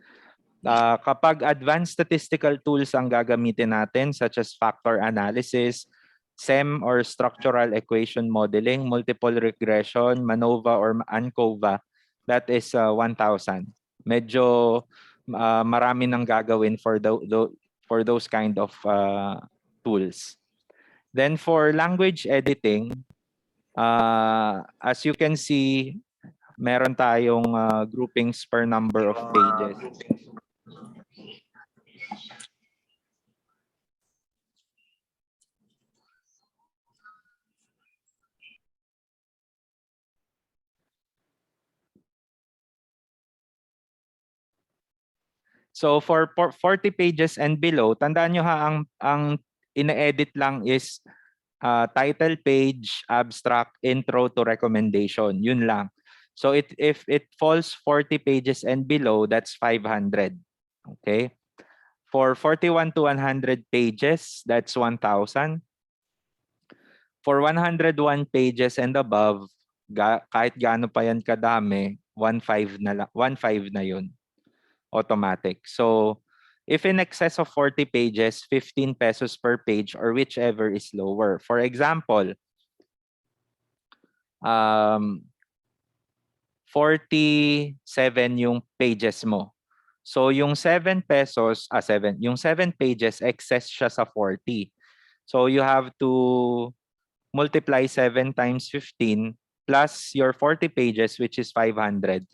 Speaker 1: Kapag advanced statistical tools ang gagamitin natin, such as factor analysis, SEM or structural equation modeling, multiple regression, MANOVA or ANCOVA, that is 1,000. Medyo marami nang gagawin for for those kind of tools. Then for language editing, as you can see, meron tayong groupings per number of pages. So for 40 pages and below, tandaan nyo ha, ang ina-edit lang is title page, abstract, intro to recommendation. Yun lang. So if it falls 40 pages and below, that's 500. Okay? For 41 to 100 pages, that's 1,000. For 101 pages and above, kahit gaano pa yan kadami, 1,500 na lang, 1,500 na yun. Automatic. So if in excess of 40 pages, 15 pesos per page or whichever is lower. For example, 47 yung pages mo. So yung 7 pesos, 7, yung 7 pages excess siya sa 40. So you have to multiply 7 times 15 plus your 40 pages which is 500.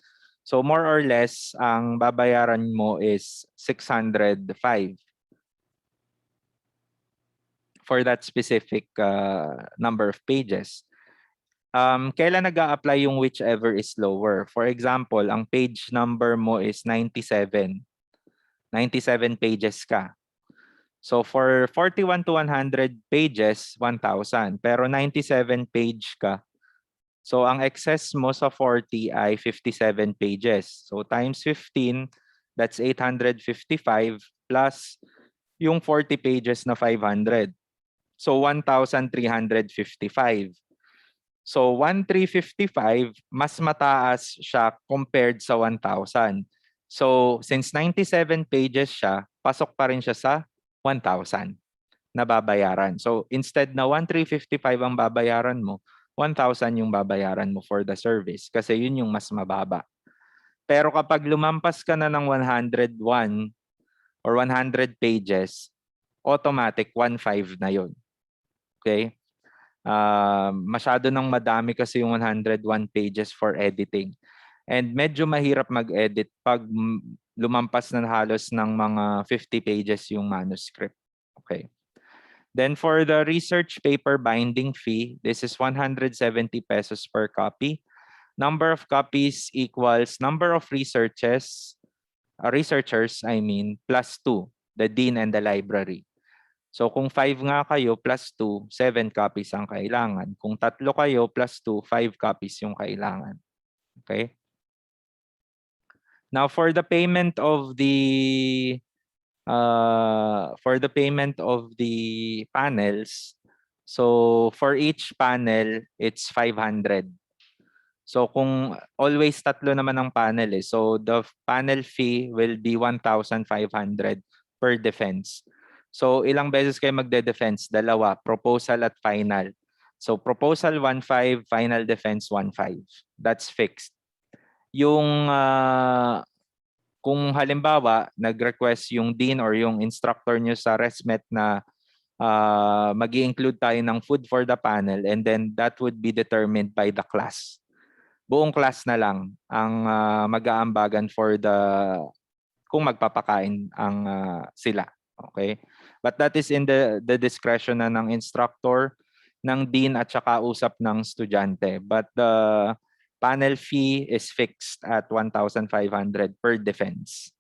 Speaker 1: So more or less, ang babayaran mo is 605 for that specific number of pages. Kailan nag-a-apply yung whichever is lower? For example, ang page number mo is 97. 97 pages ka. So for 41 to 100 pages, 1,000. Pero 97 page ka. So ang excess mo sa 40 ay 57 pages. So times 15, that's 855 plus yung 40 pages na 500. So 1,355. So 1,355, mas mataas siya compared sa 1,000. So since 97 pages siya, pasok pa rin siya sa 1,000 na babayaran. So instead na 1,355 ang babayaran mo, 1,000 yung babayaran mo for the service kasi yun yung mas mababa. Pero kapag lumampas ka na ng 101 or 100 pages, automatic 1,500 na yun. Okay? Masyado nang madami kasi yung 101 pages for editing. And medyo mahirap mag-edit pag lumampas na halos ng mga 50 pages yung manuscript. Okay. Then for the research paper binding fee, this is 170 pesos per copy. Number of copies equals number of researchers plus 2, the dean and the library. So kung 5 nga kayo plus 2, 7 copies ang kailangan. Kung 3 kayo plus 2, 5 copies yung kailangan. Okay? Now for the payment of the panels, so for each panel, it's 500. So kung always 3 naman ang panel so the panel fee will be 1,500 per defense. So ilang beses kayo magde-defense? 2, proposal at final. So proposal 1,500, final defense 1,500. That's fixed. Yung kung halimbawa, nag-request yung dean or yung instructor nyo sa ResMet na mag-i-include tayo ng food for the panel and then that would be determined by the class. Buong class na lang ang mag-aambagan for kung magpapakain ang sila. Okay? But that is in the discretion na ng instructor, ng dean at saka usap ng estudyante. But the panel fee is fixed at 1,500 per defense.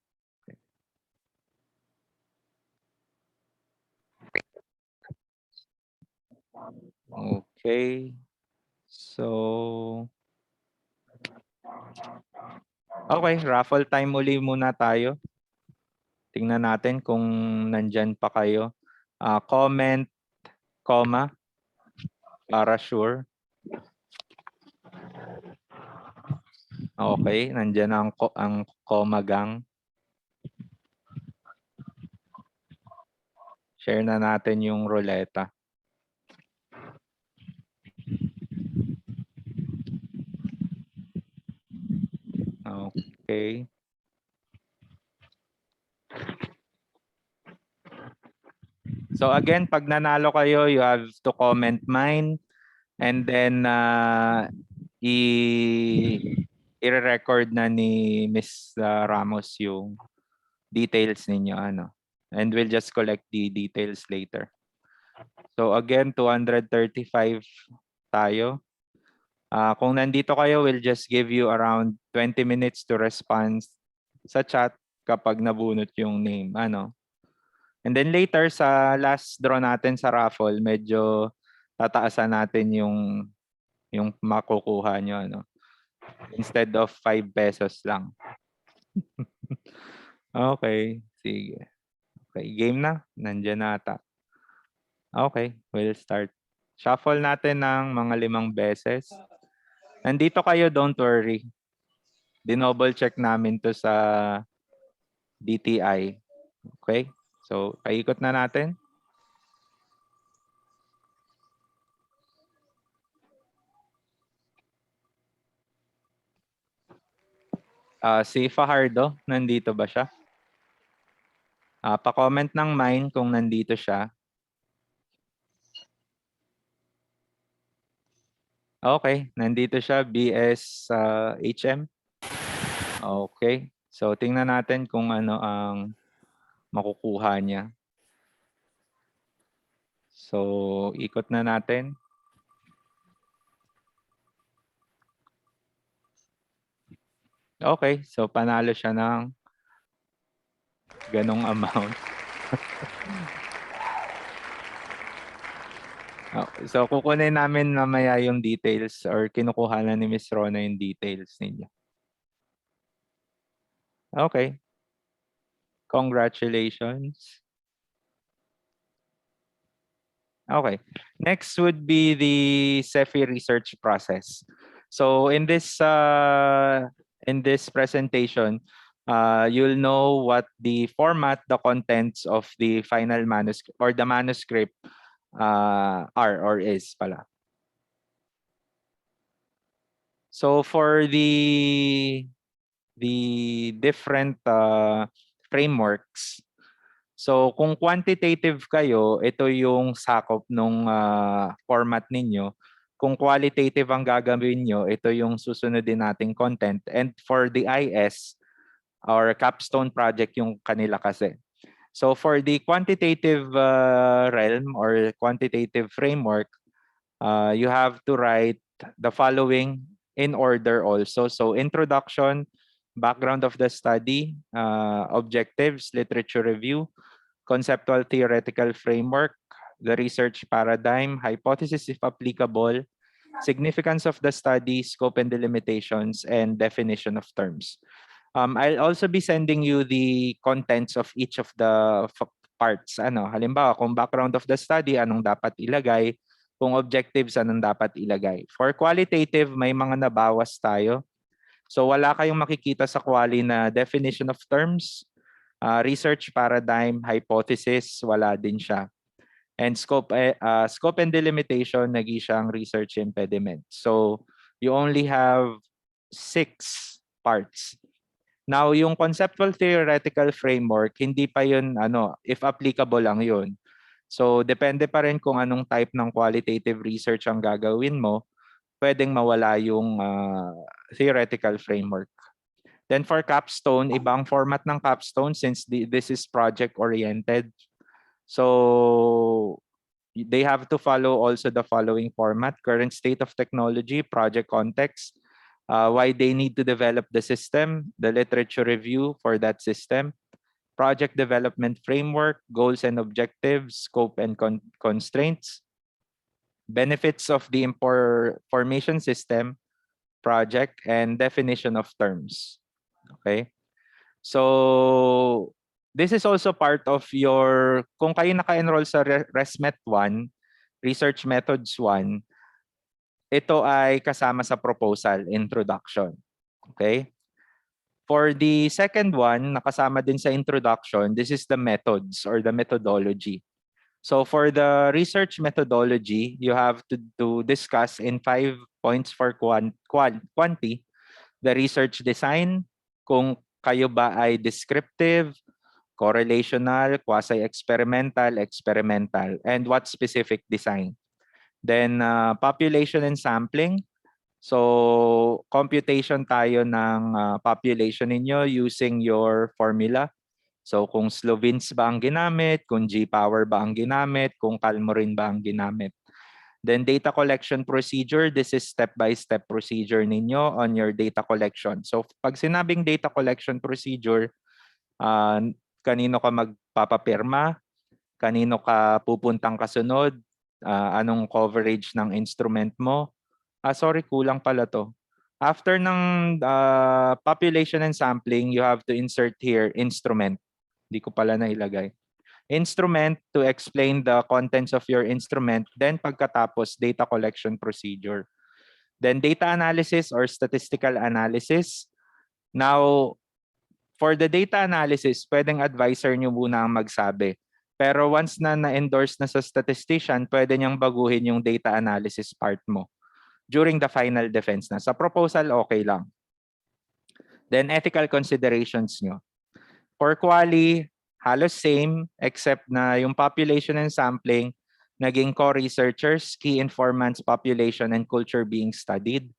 Speaker 1: Okay. So, okay, raffle time uli muna tayo. Tingnan natin kung nandyan pa kayo. Comment, comma, para sure. Okay, nandyan ang comma gang. Share na natin yung ruleta. Okay. So again, pag nanalo kayo, you have to comment mine and then i-record na ni Miss Ramos yung details ninyo ano. And we'll just collect the details later. So again, 235 tayo. Kung nandito kayo, we'll just give you around 20 minutes to respond sa chat kapag nabunot yung name. Ano? And then later sa last draw natin sa raffle, medyo tataasan natin yung makukuha nyo. Ano? Instead of 5 pesos lang. Okay, sige. Okay, game na. Nandiyan na ata. Okay, we'll start. Shuffle natin ng mga 5 beses. Nandito kayo, don't worry. Dinoble check namin to sa DTI. Okay? So, paikot na natin. Si Fajardo, nandito ba siya? Pa-comment ng mine kung nandito siya. Okay, nandito siya, BS HM. Okay, so tingnan natin kung ano ang makukuha niya. So, ikot na natin. Okay, so panalo siya ng ganong amount. So, kukunin namin mamaya yung details or kinukuha na ni Miss Rona yung details ninyo. Okay. Congratulations. Okay. Next would be the CEFI research process. So in this presentation, you'll know what the format, the contents of the final manuscript or the manuscript are or is pala. So for the different frameworks, so kung quantitative kayo, ito yung sakop nung format ninyo. Kung qualitative ang gagawin nyo, ito yung susunodin nating content. And for the IS, or capstone project yung kanila kasi. So for the quantitative realm or quantitative framework, you have to write the following in order also. So introduction, background of the study, objectives, literature review, conceptual theoretical framework, the research paradigm, hypothesis if applicable, significance of the study, scope and delimitations, and definition of terms. I'll also be sending you the contents of each of the parts. Ano, halimbawa, kung background of the study, anong dapat ilagay, kung objectives, anong dapat ilagay. For qualitative, may mga nabawas tayo. So wala kayong makikita sa quali na definition of terms, research paradigm, hypothesis, wala din siya. And scope and delimitation, nagi siyang research impediment. So you only have 6 parts. Now, yung conceptual theoretical framework, hindi pa yun, if applicable lang yun. So depende pa rin kung anong type ng qualitative research ang gagawin mo, pwedeng mawala yung theoretical framework. Then for capstone, ibang format ng capstone since this is project-oriented. So they have to follow also the following format: current state of technology, project context, why they need to develop the system, the literature review for that system, project development framework, goals and objectives, scope and constraints, benefits of the information system project, and definition of terms. Okay? So this is also part of your, kung kayo naka-enroll sa ResMet 1, Research Methods 1, ito ay kasama sa proposal, introduction. Okay? For the second one, nakasama din sa introduction, this is the methods or the methodology. So for the research methodology, you have to discuss in 5 points for quanti, the research design, kung kayo ba ay descriptive, correlational, quasi-experimental, experimental, and what specific design. Then population and sampling. So computation tayo ng population ninyo using your formula. So kung Slovins ba ang ginamit, kung G-power ba ang ginamit, kung Calmorin ba ang ginamit. Then data collection procedure, this is step-by-step procedure ninyo on your data collection. So pag sinabing data collection procedure, kanino ka magpapapirma, kanino ka pupuntang kasunod, anong coverage ng instrument mo. Sorry, kulang pala to. After ng population and sampling, you have to insert here instrument. Hindi ko pala nailagay. Instrument to explain the contents of your instrument. Then pagkatapos, data collection procedure. Then data analysis or statistical analysis. Now, for the data analysis, pwedeng advisor nyo muna ang magsabi. Pero once na na-endorse na sa statistician, pwede niyang baguhin yung data analysis part mo during the final defense na. Sa proposal, okay lang. Then ethical considerations nyo. For quali, halos same except na yung population and sampling, naging co-researchers, key informants, population, and culture being studied.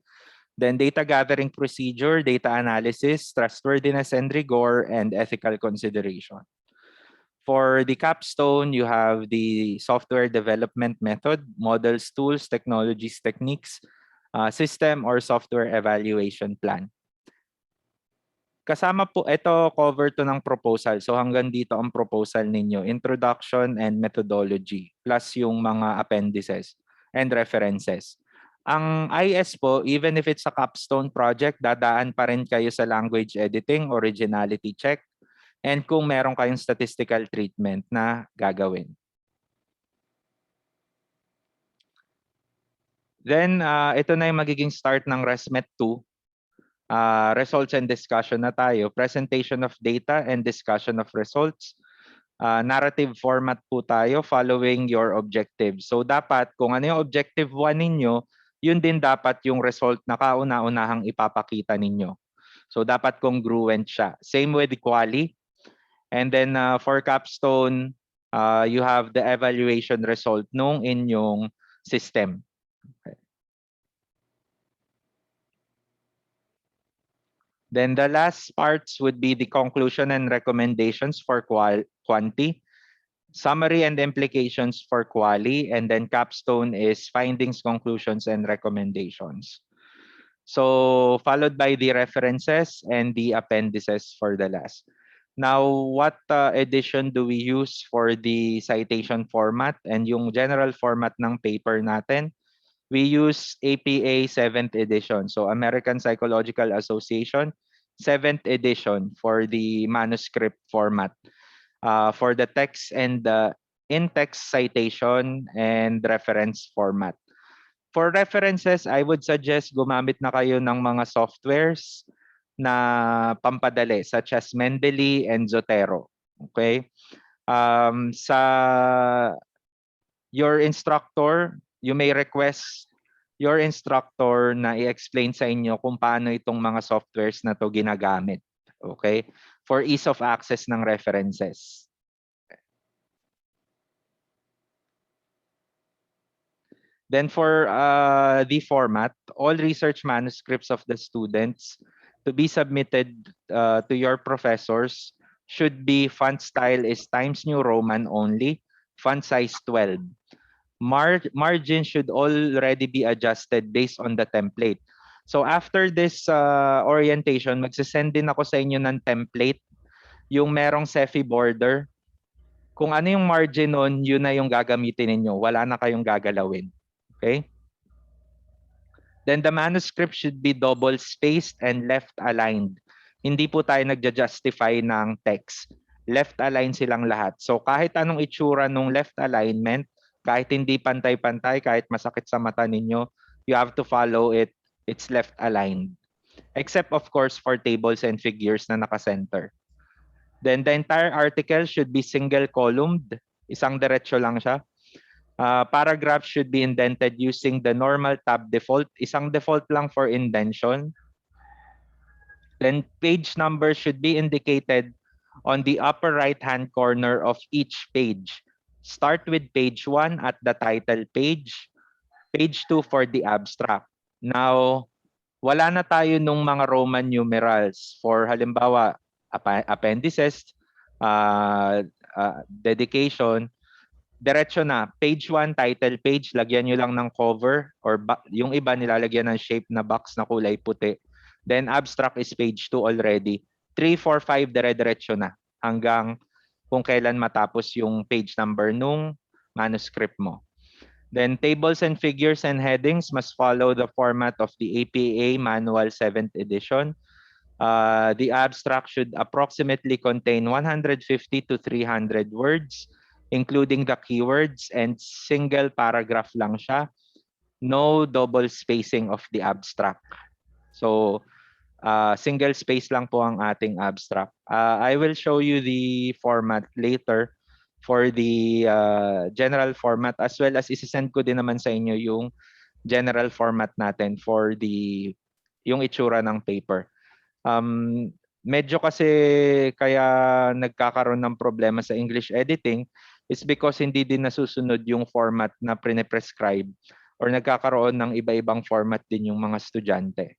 Speaker 1: Then data gathering procedure, data analysis, trustworthiness and rigor, and ethical consideration. For the capstone, you have the software development method, models, tools, technologies, techniques, system or software evaluation plan. Kasama po, ito cover to ng proposal. So hanggang dito ang proposal ninyo. Introduction and methodology plus yung mga appendices and references. Ang IS po, even if it's a capstone project, dadaan pa rin kayo sa language editing, originality check, and kung meron kayong statistical treatment na gagawin. Then, ito na yung magiging start ng ResMet 2. Results and discussion na tayo. Presentation of data and discussion of results. Narrative format po tayo following your objectives. So dapat kung ano yung objective 1 ninyo, yun din dapat yung result na kauna-unahang ipapakita ninyo. So dapat congruent siya. Same with quali. And then for capstone, you have the evaluation result nung inyong system. Okay. Then the last parts would be the conclusion and recommendations for quanti, summary and implications for quali, and then capstone is findings, conclusions, and recommendations. So followed by the references and the appendices for the last. Now, what edition do we use for the citation format and yung general format ng paper natin? We use APA 7th edition. So American Psychological Association 7th edition for the manuscript format. For the text and the in-text citation and reference format. For references, I would suggest gumamit na kayo ng mga softwares na pampadali such as Mendeley and Zotero. Okay? Sa your instructor, you may request your instructor na i-explain sa inyo kung paano itong mga softwares na to ginagamit. Okay? For ease of access ng references. Then for the format, all research manuscripts of the students to be submitted to your professors should be font style is Times New Roman only, font size 12. Margin should already be adjusted based on the template. So after this orientation, magsisend din ako sa inyo ng template, yung merong Cephi border. Kung ano yung margin nun, yun na yung gagamitin ninyo. Wala na kayong gagalawin. Okay? Then the manuscript should be double spaced and left aligned. Hindi po tayo nagja-justify ng text. Left aligned silang lahat. So kahit anong itsura ng left alignment, kahit hindi pantay-pantay, kahit masakit sa mata ninyo, you have to follow it. It's left aligned. Except of course for tables and figures na naka-center. Then the entire article should be single columned. Isang diretso lang siya. Paragraph should be indented using the normal tab default. Isang default lang for indentation. Then page number should be indicated on the upper right-hand corner of each page. Start with page 1 at the title page, page 2 for the abstract. Now, wala na tayo nung mga Roman numerals. For halimbawa, appendices, dedication, diretso na. Page 1, title page, lagyan nyo lang ng cover or yung iba nilalagyan ng shape na box na kulay puti. Then abstract is page 2 already. 3, 4, 5, dire-diretso na hanggang kung kailan matapos yung page number nung manuscript mo. Then tables and figures and headings must follow the format of the APA Manual 7th edition. The abstract should approximately contain 150 to 300 words, including the keywords, and single paragraph lang siya. No double spacing of the abstract. So, single space lang po ang ating abstract. I will show you the format later for the general format, as well as isisend ko din naman sa inyo yung general format natin for yung itsura ng paper. Medyo kasi kaya nagkakaroon ng problema sa English editing is because hindi din nasusunod yung format na pre-prescribe or nagkakaroon ng iba-ibang format din yung mga estudyante.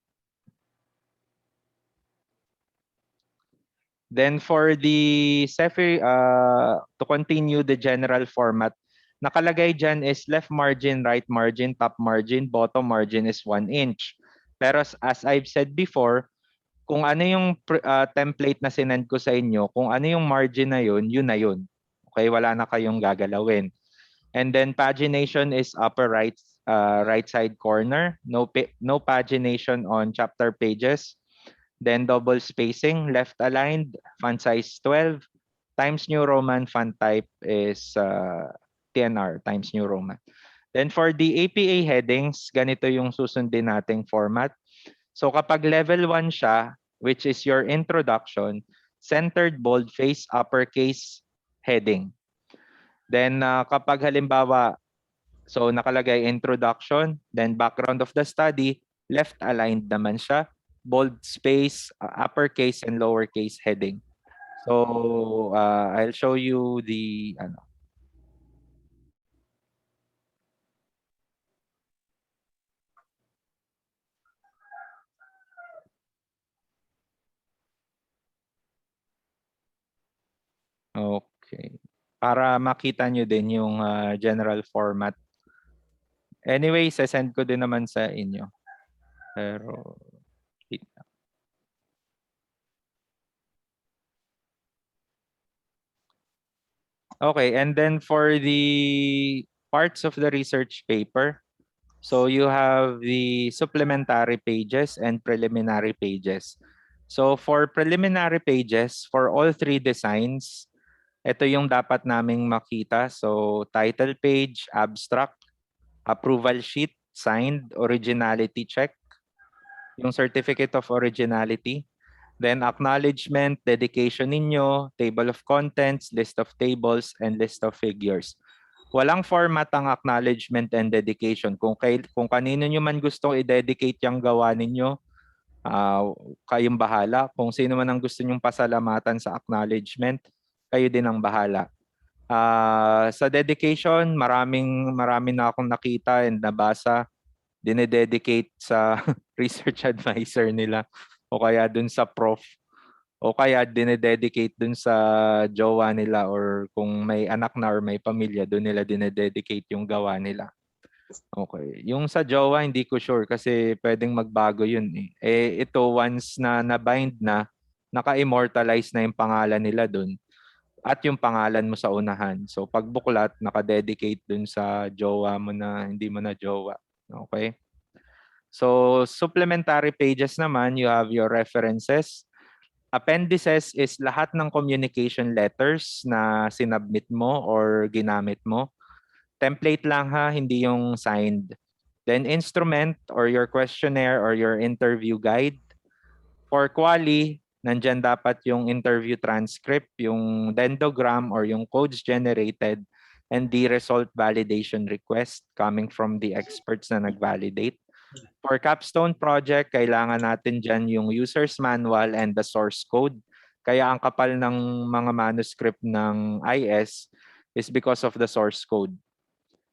Speaker 1: Then for the CEFI, to continue the general format, nakalagay dyan is left margin, right margin, top margin, bottom margin is 1 inch. Pero as I've said before, kung ano yung template na sinend ko sa inyo, kung ano yung margin na yun, yun na yun. Okay, wala na kayong gagalawin. And then pagination is upper right side corner. No pagination on chapter pages. Then double spacing, left aligned, font size 12, Times New Roman, font type is TNR, Times New Roman. Then for the APA headings, ganito yung susundin nating format. So kapag level 1 siya, which is your introduction, centered boldface uppercase heading. Then kapag halimbawa, so nakalagay introduction, then background of the study, left aligned naman siya, bold space, uppercase and lowercase heading. So I'll show you the Okay. Para makita nyo din yung general format. Anyway, send ko din naman sa inyo. Pero okay, and then for the parts of the research paper, so you have the supplementary pages and preliminary pages. So for preliminary pages, for all 3 designs, ito yung dapat naming makita. So title page, abstract, approval sheet, signed, originality check, yung certificate of originality, then acknowledgement, dedication ninyo, table of contents, list of tables, and list of figures. Walang format ang acknowledgement and dedication. Kung kanino nyo man gustong i-dedicate yung gawa ninyo, kayong bahala. Kung sino man ang gusto nyong pasalamatan sa acknowledgement, kayo din ang bahala. Sa dedication, marami na akong nakita and nabasa, dinededicate sa research advisor nila o kaya dun sa prof o kaya dinededicate dun sa jowa nila or kung may anak na or may pamilya, dun nila dinededicate yung gawa nila. Okay. Yung sa jowa, hindi ko sure kasi pwedeng magbago yun eh. Ito once na nabind na, naka-immortalize na yung pangalan nila dun at yung pangalan mo sa unahan. So pag buklat, naka-dedicate dun sa jowa mo na hindi mo na jowa. Okay? So supplementary pages naman, you have your references. Appendices is lahat ng communication letters na sinubmit mo or ginamit mo. Template lang ha, hindi yung signed. Then instrument or your questionnaire or your interview guide. For quali, nandyan dapat yung interview transcript, yung dendrogram or yung codes generated, and the result validation request coming from the experts na nag-validate. For capstone project, kailangan natin dyan yung user's manual and the source code. kaya ang kapal ng mga manuscript ng IS is because of the source code.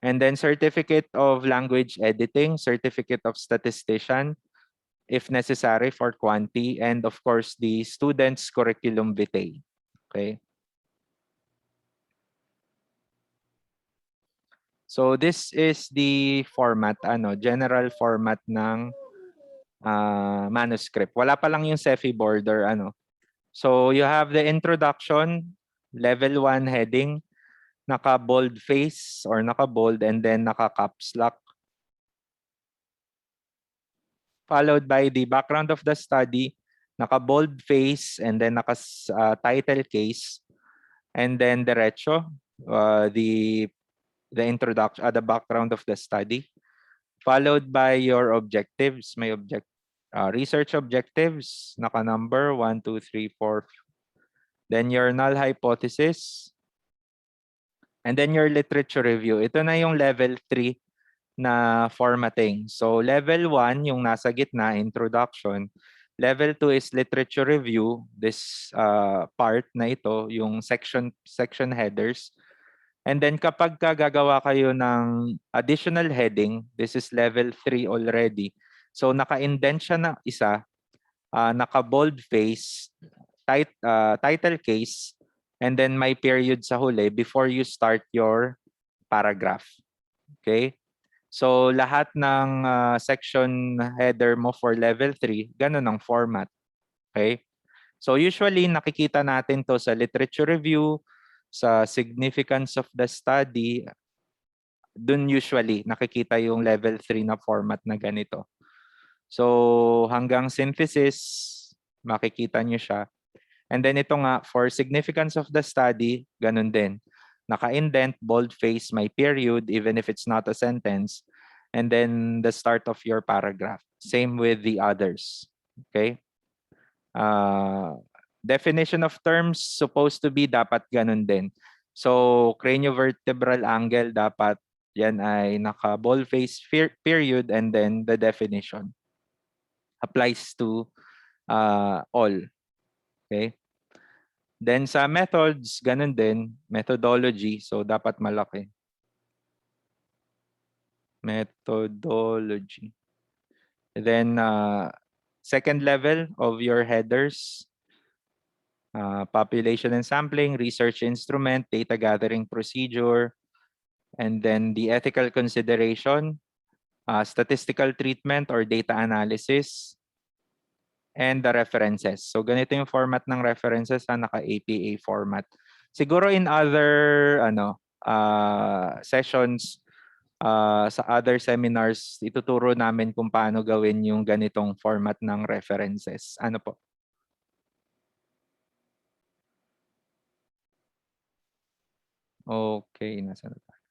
Speaker 1: And then certificate of language editing, certificate of statistician, if necessary for quanti, and of course the student's curriculum vitae. Okay. So this is the format, general format ng manuscript. Wala pa lang yung CEFI border, So you have the introduction, level 1 heading, naka-bold face or naka-bold, and then naka-caps lock. Followed by the background of the study, naka-bold face, and then naka-title case, and then derecho, the introduction, the background of the study, followed by your objectives. May research objectives, naka-number 1, 2, 3, 4. Then your null hypothesis, and then your literature review. Ito na yung level 3 na formatting. So level 1, yung nasa gitna, introduction. Level 2 is literature review. This part na ito, yung section headers. And then kapag gagawa kayo ng additional heading, this is level 3 already. So naka-indent siya na isa, naka-bold face, title case, and then may period sa huli before you start your paragraph. Okay? So lahat ng section header mo for level 3, ganun ang format. Okay? So usually nakikita natin to sa literature review, sa significance of the study. Dun usually nakikita yung level 3 na format na ganito. So hanggang synthesis, makikita nyo siya. And then ito nga, for significance of the study, ganun din. Naka-indent, boldface, may period, even if it's not a sentence. And then the start of your paragraph. Same with the others. Okay? Definition of terms, supposed to be dapat ganun din. So craniovertebral angle, dapat yan ay naka-boldface period, and then the definition applies to all. Okay? Then sa methods, ganun din, methodology, so dapat malaki. Methodology. Then second level of your headers, population and sampling, research instrument, data gathering procedure, and then the ethical consideration, statistical treatment or data analysis, and the references. So ganito yung format ng references, naka-APA format. Siguro in other sessions, sa other seminars, ituturo namin kung paano gawin yung ganitong format ng references. Ano po? Okay, nasa na tayo?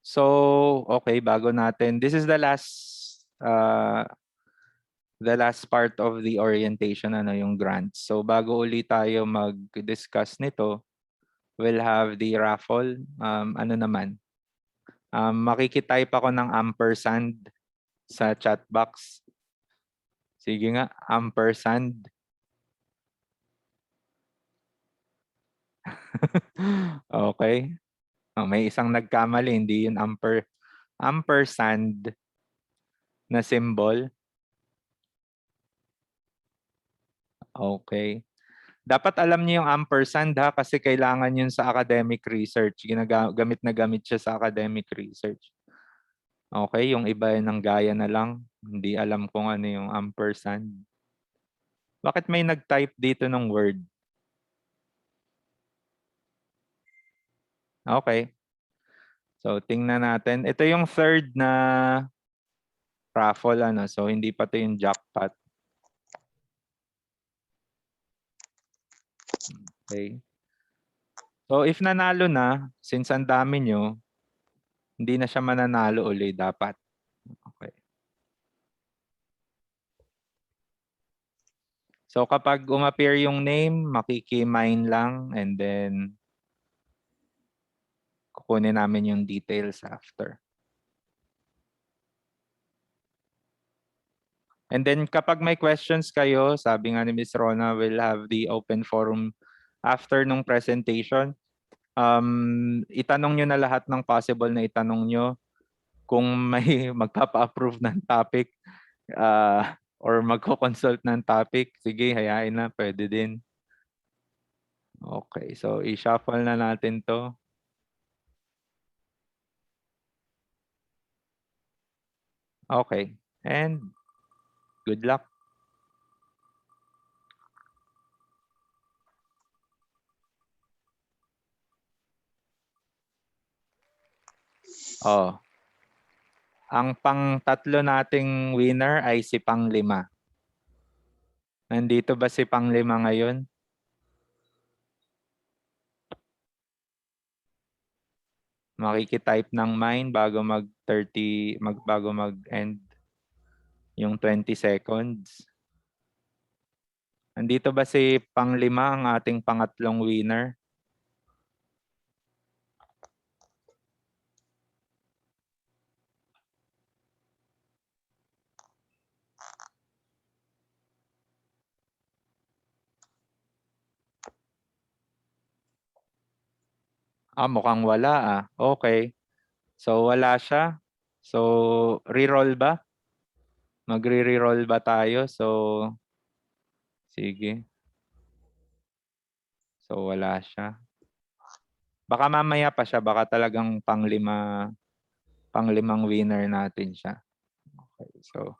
Speaker 1: So, okay, bago natin. This is the last part of the orientation, yung grants. So, bago ulit tayo mag-discuss nito, we'll have the raffle. Ano naman? Makikitype ako ng ampersand sa chat box. Sige nga, ampersand. Okay. May isang nagkamali, hindi yun ampersand na symbol. Okay. Dapat alam niyo yung ampersand kasi kailangan yun sa academic research. Gamit na gamit siya sa academic research. Okay, yung iba ng gaya na lang. Hindi alam kung ano yung ampersand. Bakit may nag-type dito ng word? Okay. So, tingnan natin. Ito yung third na raffle. So, hindi pa ito yung jackpot. Okay. So, if nanalo na, since ang dami nyo, hindi na siya mananalo ulit dapat. Okay. So, kapag umappear yung name, makikimine lang, and then kukunin namin yung details after. And then kapag may questions kayo, sabi nga ni Miss Rona, we'll have the open forum after nung presentation. Itanong nyo na lahat ng possible na itanong nyo. Kung may magpapa-approve ng topic or magko-consult ng topic, sige, hayain na, pwede din. Okay, so i-shuffle na natin to. Okay, and good luck. Oh, ang pang-tatlo nating winner ay si Panglima. Nandito ba si Panglima ngayon? Makikitype ng mine bago bago mag-end yung 20 seconds. Nandito ba si Panglima, ang ating pangatlong winner? Mukhang wala . Okay. So wala siya. So re-roll ba? Magre-re-roll ba tayo? So sige. So wala siya. Baka mamaya pa siya, baka talagang panglimang winner natin siya. Okay. So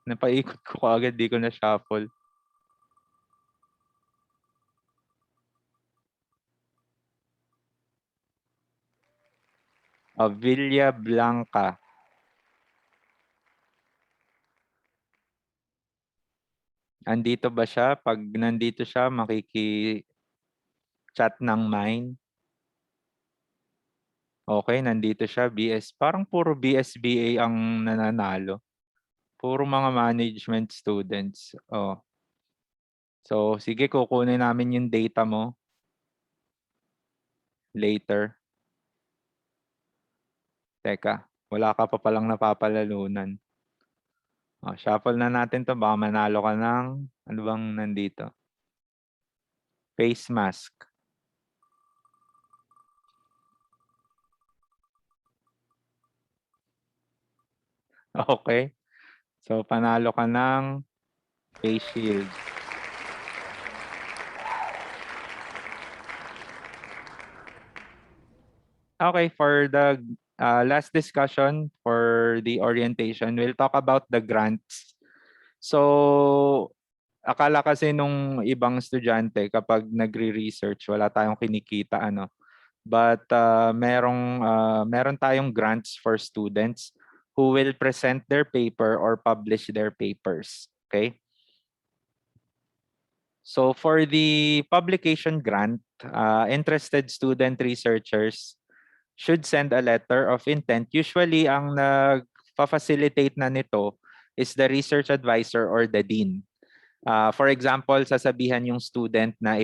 Speaker 1: napaikot ko agad, di ko na shuffle. Villa Blanca. Andito ba siya? Pag nandito siya, makiki-chat ng mine. Okay, nandito siya. Parang puro BSBA ang nananalo. Puro mga management students. So sige, kukunin namin yung data mo later. Teka, wala ka pa palang napapalalunan. Shuffle na natin to. Baka manalo ka ng, ano bang nandito? Face mask. Okay. So panalo ka ng face shield. Okay, for the last discussion for the orientation, we'll talk about the grants. So, akala kasi nung ibang estudyante kapag nagre-research, wala tayong kinikita, ano. But meron tayong grants for students who will present their paper or publish their papers. Okay? So for the publication grant, interested student researchers should send a letter of intent. Usually, ang nagfa-facilitate na nito is the research advisor or the dean. For example, sasabihan yung student na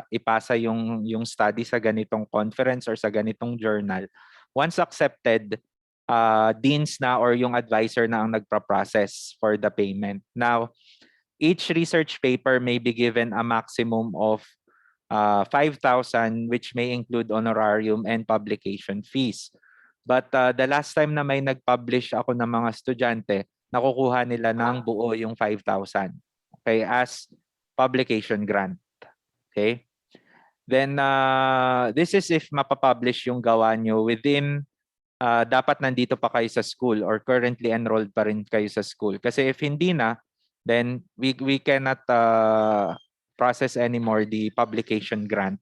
Speaker 1: ipasa yung study sa ganitong conference or sa ganitong journal. Once accepted, deans na or yung advisor na ang nagpa-process for the payment. Now, each research paper may be given a maximum of 5,000, which may include honorarium and publication fees. But the last time na may nag-publish ako ng mga estudyante, nakukuha nila ng buo yung 5,000. Okay, as publication grant. Okay? Then this is if mapapublish yung gawa nyo within dapat nandito pa kayo sa school or currently enrolled pa rin kayo sa school. Kasi if hindi na, then we cannot process anymore the publication grant.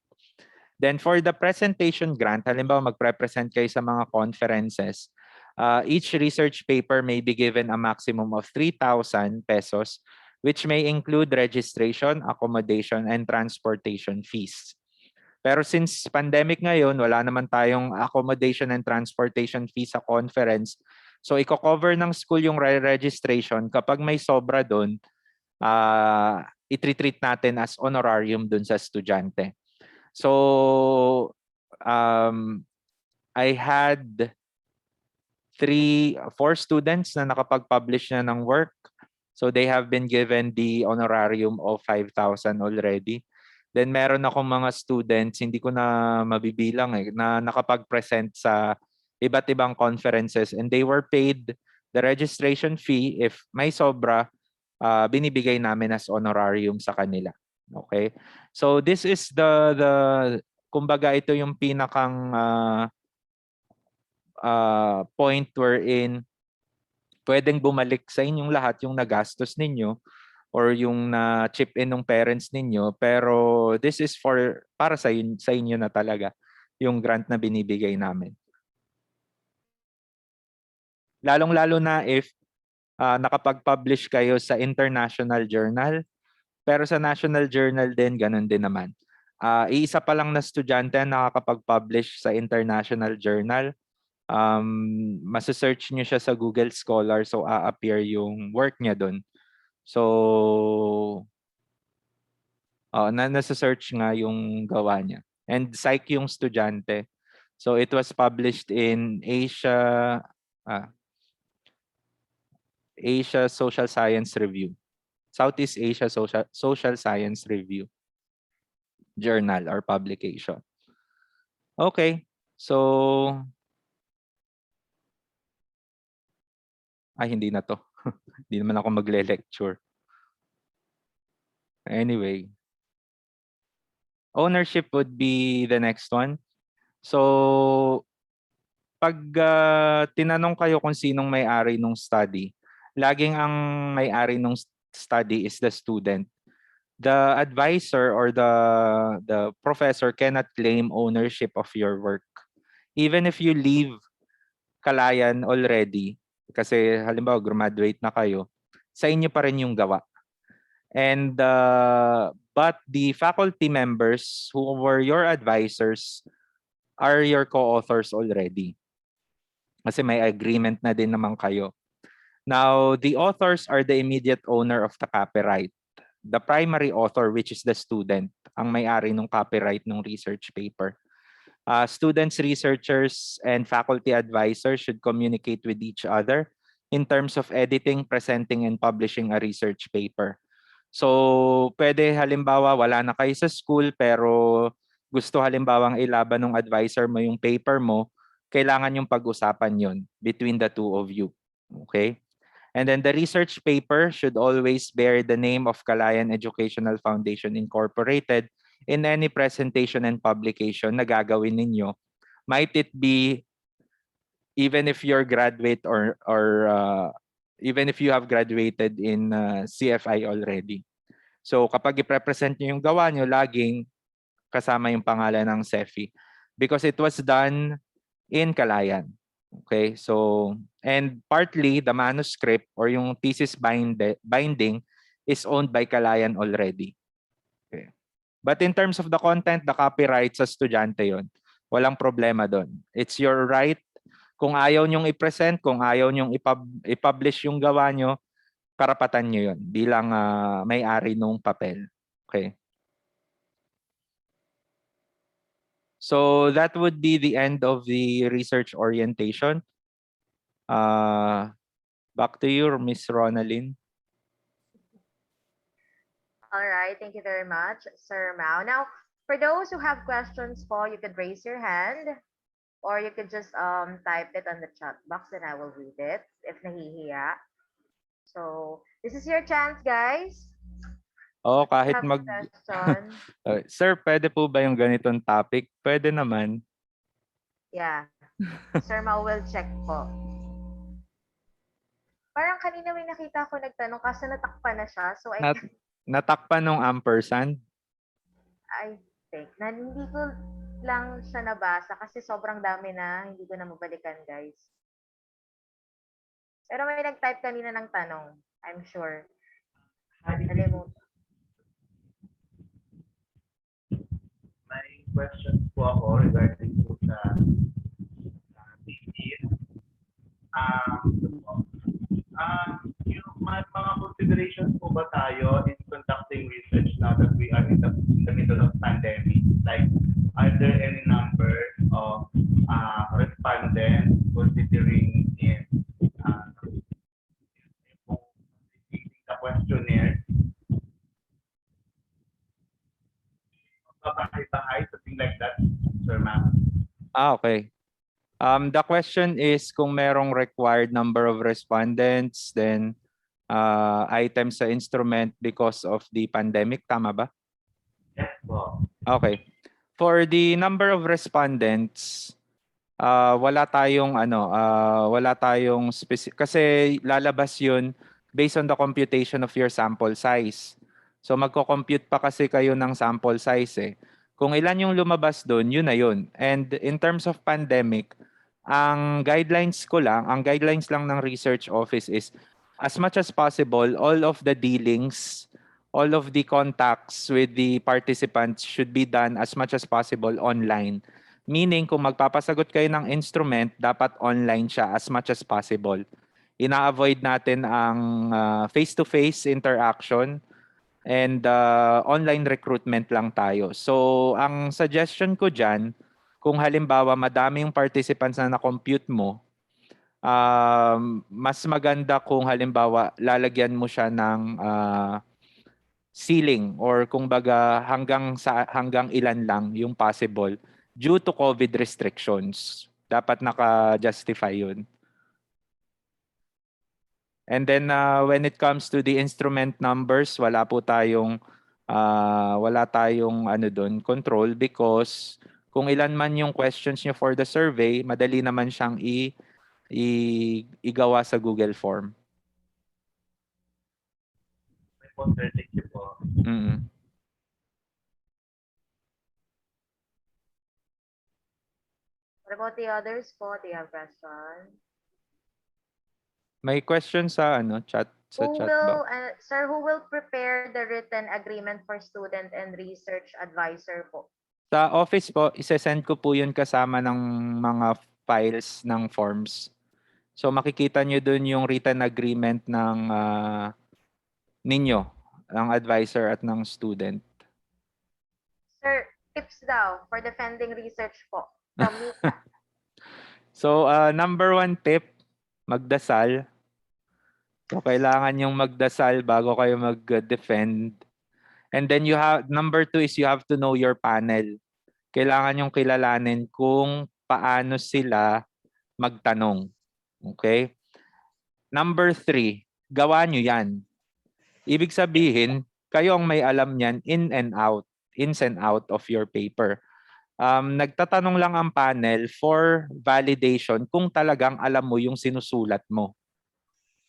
Speaker 1: Then for the presentation grant, halimbawa magpre-present kayo sa mga conferences, each research paper may be given a maximum of 3,000 pesos, which may include registration, accommodation, and transportation fees. Pero since pandemic ngayon, wala naman tayong accommodation and transportation fees sa conference. So i-cover ng school yung registration. Kapag may sobra doon, i-treat natin as honorarium doon sa estudyante. So I had 4 students na nakapag-publish na ng work. So they have been given the honorarium of 5,000 already. Then meron akong mga students, hindi ko na mabibilang na nakapag-present sa iba't ibang conferences and they were paid the registration fee. If may sobra, binibigay namin as honorarium sa kanila. Okay? So this is the kumbaga ito yung pinakang point wherein pwedeng bumalik sa inyong lahat yung nagastos ninyo or yung na-chip in ng parents ninyo, pero this is para sa inyo na talaga yung grant na binibigay namin. Lalong-lalo na if nakapag-publish kayo sa international journal, pero sa national journal din, ganun din naman. Iisa pa lang na estudyante ang nakakapag-publish sa international journal. Masasearch nyo siya sa Google Scholar, so a-appear yung work niya doon. So, nasa-search nga yung gawa niya. And psych yung estudyante. So, it was published in Asia Social Science Review. Southeast Asia Social Science Review journal or publication. Okay. So, hindi na to. Hindi naman ako magle-lecture. Anyway. Ownership would be the next one. So, pag tinanong kayo kung sinong may-ari ng study, laging ang may-ari ng study is the student. The advisor or the professor cannot claim ownership of your work. Even if you leave Kalayan already, kasi halimbawa graduate na kayo, sa inyo pa rin yung gawa. And but the faculty members who were your advisors are your co-authors already. Kasi may agreement na din naman kayo. Now, the authors are the immediate owner of the copyright. The primary author, which is the student, ang may-ari ng copyright ng research paper. Students, researchers, and faculty advisors should communicate with each other in terms of editing, presenting, and publishing a research paper. So, pwede halimbawa wala na kayo sa school pero gusto halimbawang ilaban ng advisor mo yung paper mo, kailangan yung pag-usapan yon between the two of you. Okay? And then the research paper should always bear the name of Kalayan Educational Foundation Incorporated in any presentation and publication na gagawin ninyo. Might it be even if you're graduate or even if you have graduated in CFI already. So kapag i-represent nyo yung gawa nyo, laging kasama yung pangalan ng CEFI because it was done in Kalayan. Okay, so and partly the manuscript or yung thesis binding is owned by Kalayan already. Okay. But in terms of the content, the copyright sa estudyante yon. Walang problema doon. It's your right. Kung ayaw nyong i-present, kung ayaw nyong i-publish yung gawa nyo, karapatan nyo yun bilang may-ari ng papel. Okay. So that would be the end of the research orientation. Back to you, Miss Ronaldin.
Speaker 2: All right, thank you very much, Sir Mao. Now, for those who have questions po, you could raise your hand or you could just type it on the chat box and I will read it if nahihiya. So, this is your chance, guys.
Speaker 1: Kahit
Speaker 2: Have
Speaker 1: mag...
Speaker 2: question.
Speaker 1: Sir, pwede po ba yung ganitong topic? Pwede naman.
Speaker 2: Yeah. Sir Mao will check po. Parang kanina may nakita ko nagtanong kasi natakpan na siya. So,
Speaker 1: natakpan ng ampersand?
Speaker 2: I think. Hindi ko lang siya nabasa kasi sobrang dami na. Hindi ko na mabalikan, guys. Pero may nag-type kanina ng tanong. I'm sure.
Speaker 3: May questions po ako regarding po sa thesis. Yung mga considerations po ba tayo in conducting research now that we are in the middle of pandemic? Like, are there any numbers of respondents considering in completing the
Speaker 1: Okay. The question is kung merong required number of respondents, then items sa instrument because of the pandemic. Tama ba?
Speaker 3: Yes po.
Speaker 1: Okay. For the number of respondents, wala tayong specific kasi lalabas 'yun based on the computation of your sample size. So magko-compute pa kasi kayo ng sample size eh. Kung ilan yung lumabas doon, yun na yun. And in terms of pandemic, ang guidelines lang ng research office is as much as possible, all of the dealings, all of the contacts with the participants should be done as much as possible online. Meaning, kung magpapasagot kayo ng instrument, dapat online siya as much as possible. Ina-avoid natin ang face-to-face interaction and online recruitment lang tayo. So, ang suggestion ko dyan, kung halimbawa madami yung participants na na-compute mo, mas maganda kung halimbawa lalagyan mo siya ng ceiling or kung baga hanggang ilan lang yung possible due to COVID restrictions. Dapat naka-justify yun. And then when it comes to the instrument numbers, wala tayong ano doon, control because kung ilan man yung questions nyo for the survey, madali naman siyang igawa sa Google Form.
Speaker 3: May po, sir. Thank you po.
Speaker 1: Mm.
Speaker 2: What about the others po? Do you have questions?
Speaker 1: May question sa chat
Speaker 2: Who
Speaker 1: box.
Speaker 2: will, sir, who will prepare the written agreement for student and research advisor po?
Speaker 1: Sa office po, isesend ko po yun kasama ng mga files ng forms. So makikita nyo dun yung written agreement ng ninyo, ng advisor at ng student.
Speaker 2: Sir, tips daw for defending research po from Mika.
Speaker 1: So number 1 tip, magdasal. So kailangan yung magdasal bago kayo mag-defend. And then number 2 is you have to know your panel. Kailangan yung kilalanin kung paano sila magtanong. Okay? Number 3, gawa nyo yan. Ibig sabihin, kayo ang may alam niyan ins and out of your paper. Nagtatanong lang ang panel for validation kung talagang alam mo yung sinusulat mo.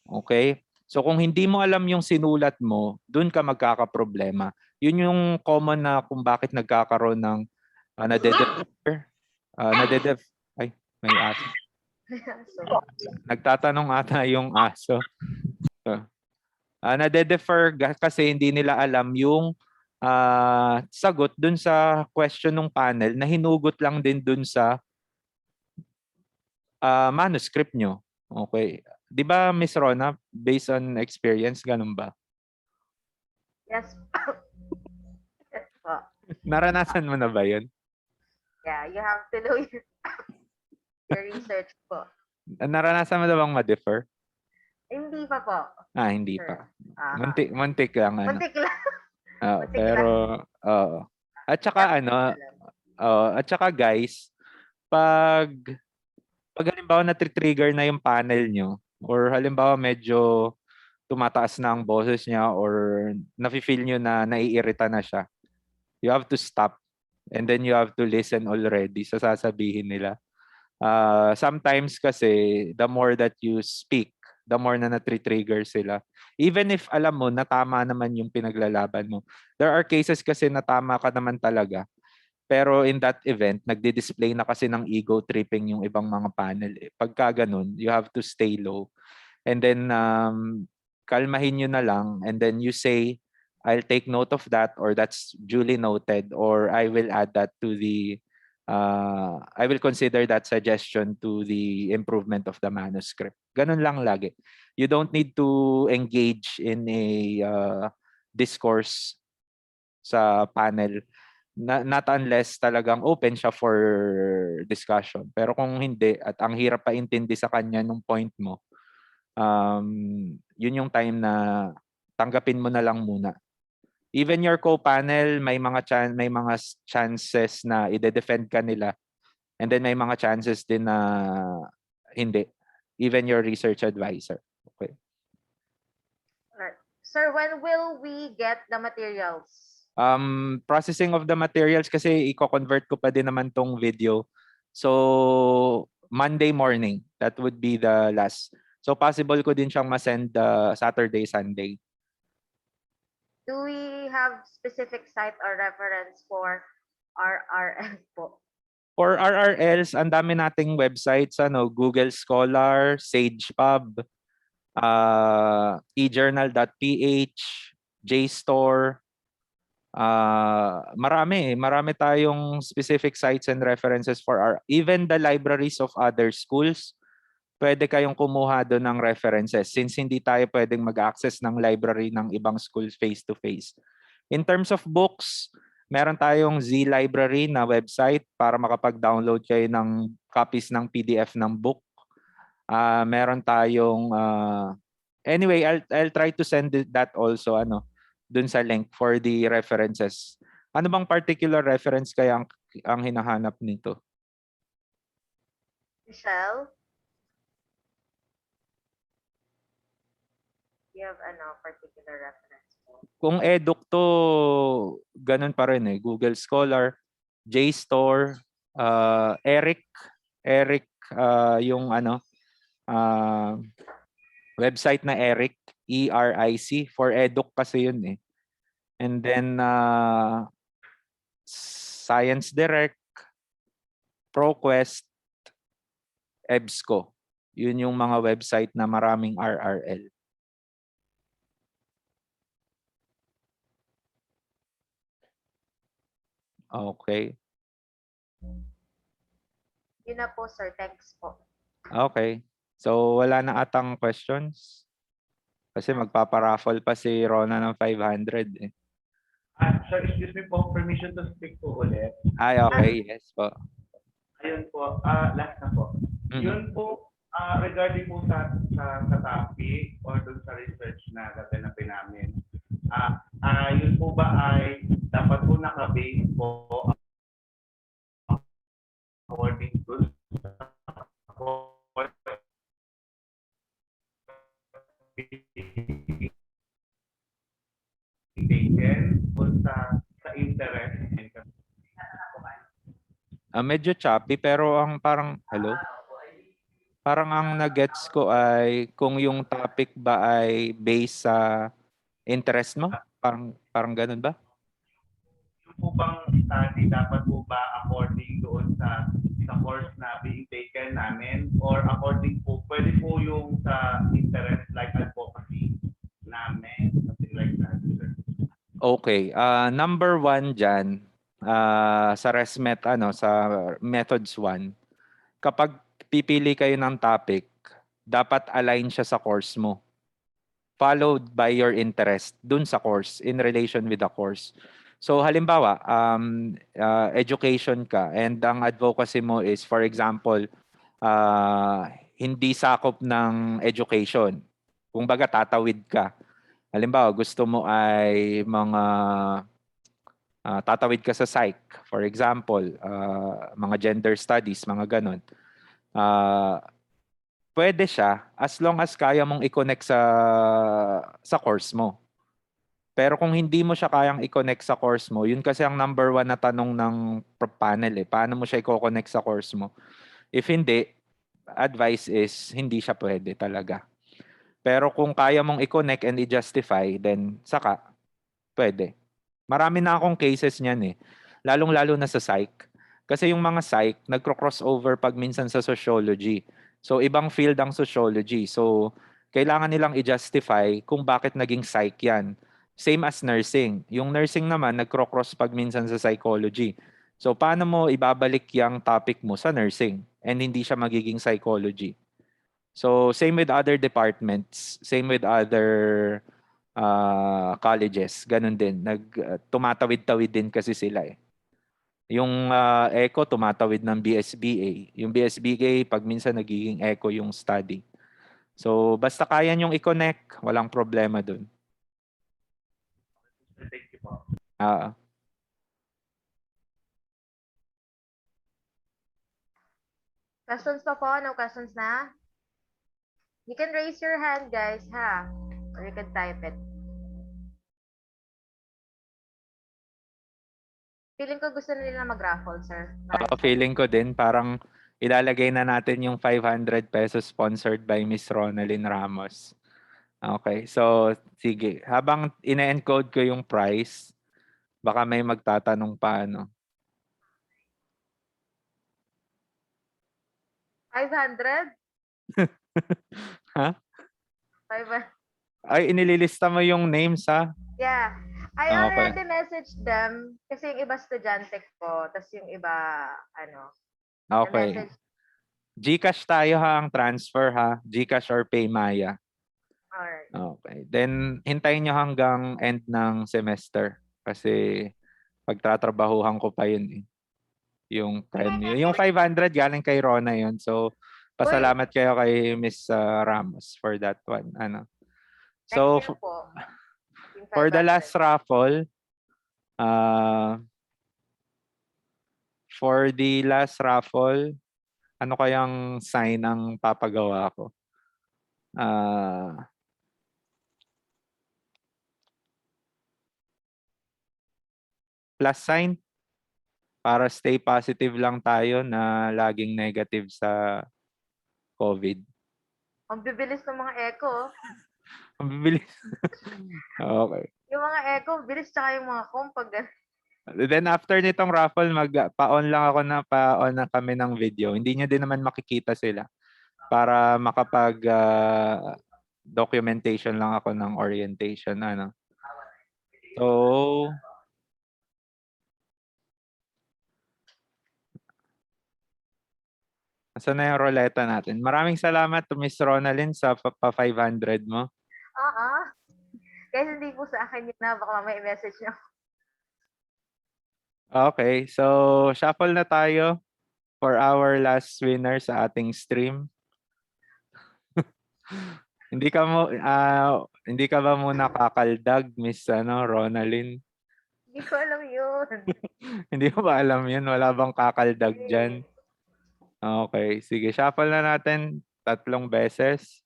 Speaker 1: Okay? So kung hindi mo alam yung sinulat mo, dun ka magkakaproblema. Yun yung common na kung bakit nagkakaroon ng ay, may aso.
Speaker 2: So,
Speaker 1: Nagtatanong ata yung aso. Nade-defer kasi hindi nila alam yung sagot dun sa question ng panel na hinugot lang din dun sa manuscript nyo. Okay. Di ba, Miss Rona, based on experience, ganun ba?
Speaker 2: yes. Yes po.
Speaker 1: Naranasan mo na ba yun?
Speaker 2: Yeah, you have to know your research po.
Speaker 1: Naranasan mo na bang ma-defer?
Speaker 2: Hindi pa po.
Speaker 1: Hindi
Speaker 2: Sir.
Speaker 1: pa.
Speaker 2: Aha.
Speaker 1: Muntik lang.
Speaker 2: Muntik lang. Muntik
Speaker 1: Pero, at saka at saka guys, pag halimbawa na-trigger na yung panel nyo, or halimbawa medyo tumataas na ang boses niya, or nafe-feel nyo na naiirita na siya, you have to stop and then you have to listen already sa sasabihin nila. Sometimes kasi, the more that you speak, the more na na-trigger sila. Even if alam mo na tama naman yung pinaglalaban mo. There are cases kasi na tama ka naman talaga. Pero in that event, nagdi-display na kasi ng ego tripping yung ibang mga panel. Pagka ganun, you have to stay low. And then, kalmahin nyo na lang. And then you say, I'll take note of that, or that's duly noted, or I will add that to the, I will consider that suggestion to the improvement of the manuscript. Ganun lang lagi. You don't need to engage in a discourse sa panel. Not unless talagang open siya for discussion. Pero kung hindi, at ang hirap pa intindi sa kanya nung point mo, yun yung time na tanggapin mo na lang muna. Even your co-panel, may mga chances na ide-defend ka nila. And then may mga chances din na hindi. Even your research advisor. Okay.
Speaker 2: Alright. Sir, when will we get the materials?
Speaker 1: Processing of the materials kasi i-convert ko pa din naman tong video. So, Monday morning, that would be the last. So, possible ko din siyang ma-send Saturday, Sunday.
Speaker 2: Do we have specific site or reference for RRL po?
Speaker 1: For RRLs, ang dami nating websites, Google Scholar, SagePub, ejournal.ph, JSTOR, marami tayong specific sites and references for even the libraries of other schools. Pwede kayong kumuha doon ng references since hindi tayo pwedeng mag-access ng library ng ibang schools face-to-face. In terms of books, meron tayong Z Library na website para makapag-download kayo ng copies ng PDF ng book. Meron tayong anyway, I'll try to send that also dun sa link for the references. Ano bang particular reference kaya ang hinahanap nito?
Speaker 2: Michelle? You have particular reference po?
Speaker 1: Kung eduk to, ganun pa rin Google Scholar, JSTOR, Eric, yung website na Eric, ERIC, for eduk kasi yun And then Science Direct, ProQuest, EBSCO. Yun yung mga website na maraming RRL. Okay.
Speaker 2: Yun na po, sir. Thanks po.
Speaker 1: Okay. So wala na atang questions? Kasi magpaparaffle pa si Rona ng 500
Speaker 3: Sir, excuse me po, permission to speak po ulit.
Speaker 1: Ay, okay. Yes po.
Speaker 3: Ayun po, last na po.
Speaker 1: Mhm.
Speaker 3: Yun po, regarding po sa topic or dun sa research na gaganapin namin, yun po ba ay dapat po naka-base po according to taken o sa interest?
Speaker 1: Medyo choppy pero ang parang hello. Parang ang na-gets ko ay kung yung topic ba ay based sa interest mo? Parang ganun ba?
Speaker 3: Yung po bang study dapat po ba according doon sa course na being taken namin or according po, pwede po yung sa interest like advocacy namin, something like that, sir.
Speaker 1: Okay. Number 1 dyan, sa ResMet, sa Methods 1, kapag pipili kayo ng topic, dapat align siya sa course mo. Followed by your interest dun sa course, in relation with the course. So halimbawa, education ka and ang advocacy mo is, for example, hindi sakop ng education. Kung baga tatawid ka. Halimbawa, gusto mo ay mga tatawid ka sa psych, for example, mga gender studies, mga ganon. Pwede siya as long as kaya mong i-connect sa course mo. Pero kung hindi mo siya kayang i-connect sa course mo, yun kasi ang number 1 na tanong ng panel Paano mo siya i-connect sa course mo? If hindi, advice is hindi siya pwede talaga. Pero kung kaya mong i-connect and i-justify, then saka, pwede. Marami na akong cases niyan Lalong-lalo na sa psych. Kasi yung mga psych, nagcro-crossover pag minsan sa sociology. So, ibang field ang sociology. So, kailangan nilang i-justify kung bakit naging psych yan. Same as nursing. Yung nursing naman, nagcro-cross pag minsan sa psychology. So, paano mo ibabalik yung topic mo sa nursing and hindi siya magiging psychology? So, same with other departments, same with other colleges, ganun din. Tumatawid-tawid din kasi sila Yung ECO tumatawid ng BSBA. Yung BSBA pag minsan nagiging ECO yung study. So basta kaya nyong i-connect, walang problema dun.
Speaker 3: Thank you po.
Speaker 2: Questions pa po? No questions na? You can raise your hand, guys, ha? Or you can type it. Feeling ko gusto na nila mag-raffle, sir.
Speaker 1: Feeling ko din parang ilalagay na natin yung 500 pesos sponsored by Miss Ronalyn Ramos. Okay, so sige. Habang ine-encode ko yung price, baka may magtatanong pa ano.
Speaker 2: 500?
Speaker 1: Ha?
Speaker 2: 500?
Speaker 1: Ay, inililista mo yung names ha?
Speaker 2: Yeah. I
Speaker 1: Okay.
Speaker 2: already messaged them kasi yung iba estudyante ko, tapos yung iba, ano,
Speaker 1: Okay.
Speaker 2: message.
Speaker 1: GCash tayo ha, ang transfer ha. GCash or Paymaya.
Speaker 2: Alright.
Speaker 1: Okay. Then, hintayin nyo hanggang end ng semester. Kasi, pagtatrabahuhan ko pa yun eh. Yung premium. Yung 500 galing kay Rona yun. So, pasalamat kayo kay Miss Ramos for that one. Ano. So,
Speaker 2: Next year po. Yung
Speaker 1: for the
Speaker 2: 500.
Speaker 1: last raffle, ano kayang sign ang papagawa ko? Plus sign para stay positive lang tayo na laging negative sa COVID.
Speaker 2: Ang bibilis ng mga echo.
Speaker 1: Ang bibilis. Okay.
Speaker 2: Yung mga echo, bilis tsaka yung mga pag
Speaker 1: Then after nitong raffle, pa-on lang ako na pa-on na kami ng video. Hindi nyo din naman makikita sila para makapag documentation lang ako ng orientation. Ano. So, saan na yung roleta natin? Maraming salamat to Miss Ronalyn sa pa 500 mo.
Speaker 2: Guys, hindi po sa akin yun na. Baka may message nyo.
Speaker 1: Okay, so shuffle na tayo for our last winner sa ating stream. Hindi ka ba muna kakaldag, Miss Ronalyn?
Speaker 2: Hindi ko alam yun.
Speaker 1: Hindi mo ba alam yun? Wala bang kakaldag dyan? Okay, sige. Shuffle na natin 3 beses.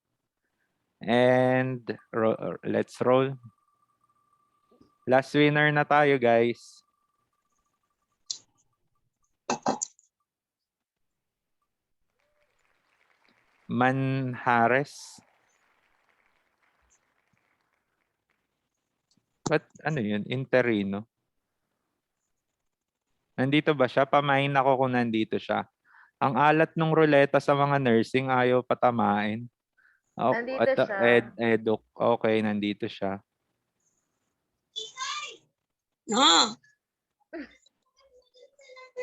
Speaker 1: And let's roll. Last winner na tayo, guys. Manhares. But ano yun? Interino. Nandito ba siya? Pamain ako kung nandito siya. Ang alat ng ruleta sa mga nursing, ayaw patamain.
Speaker 2: Nandito siya.
Speaker 1: Eduk. Okay, nandito siya.
Speaker 4: No.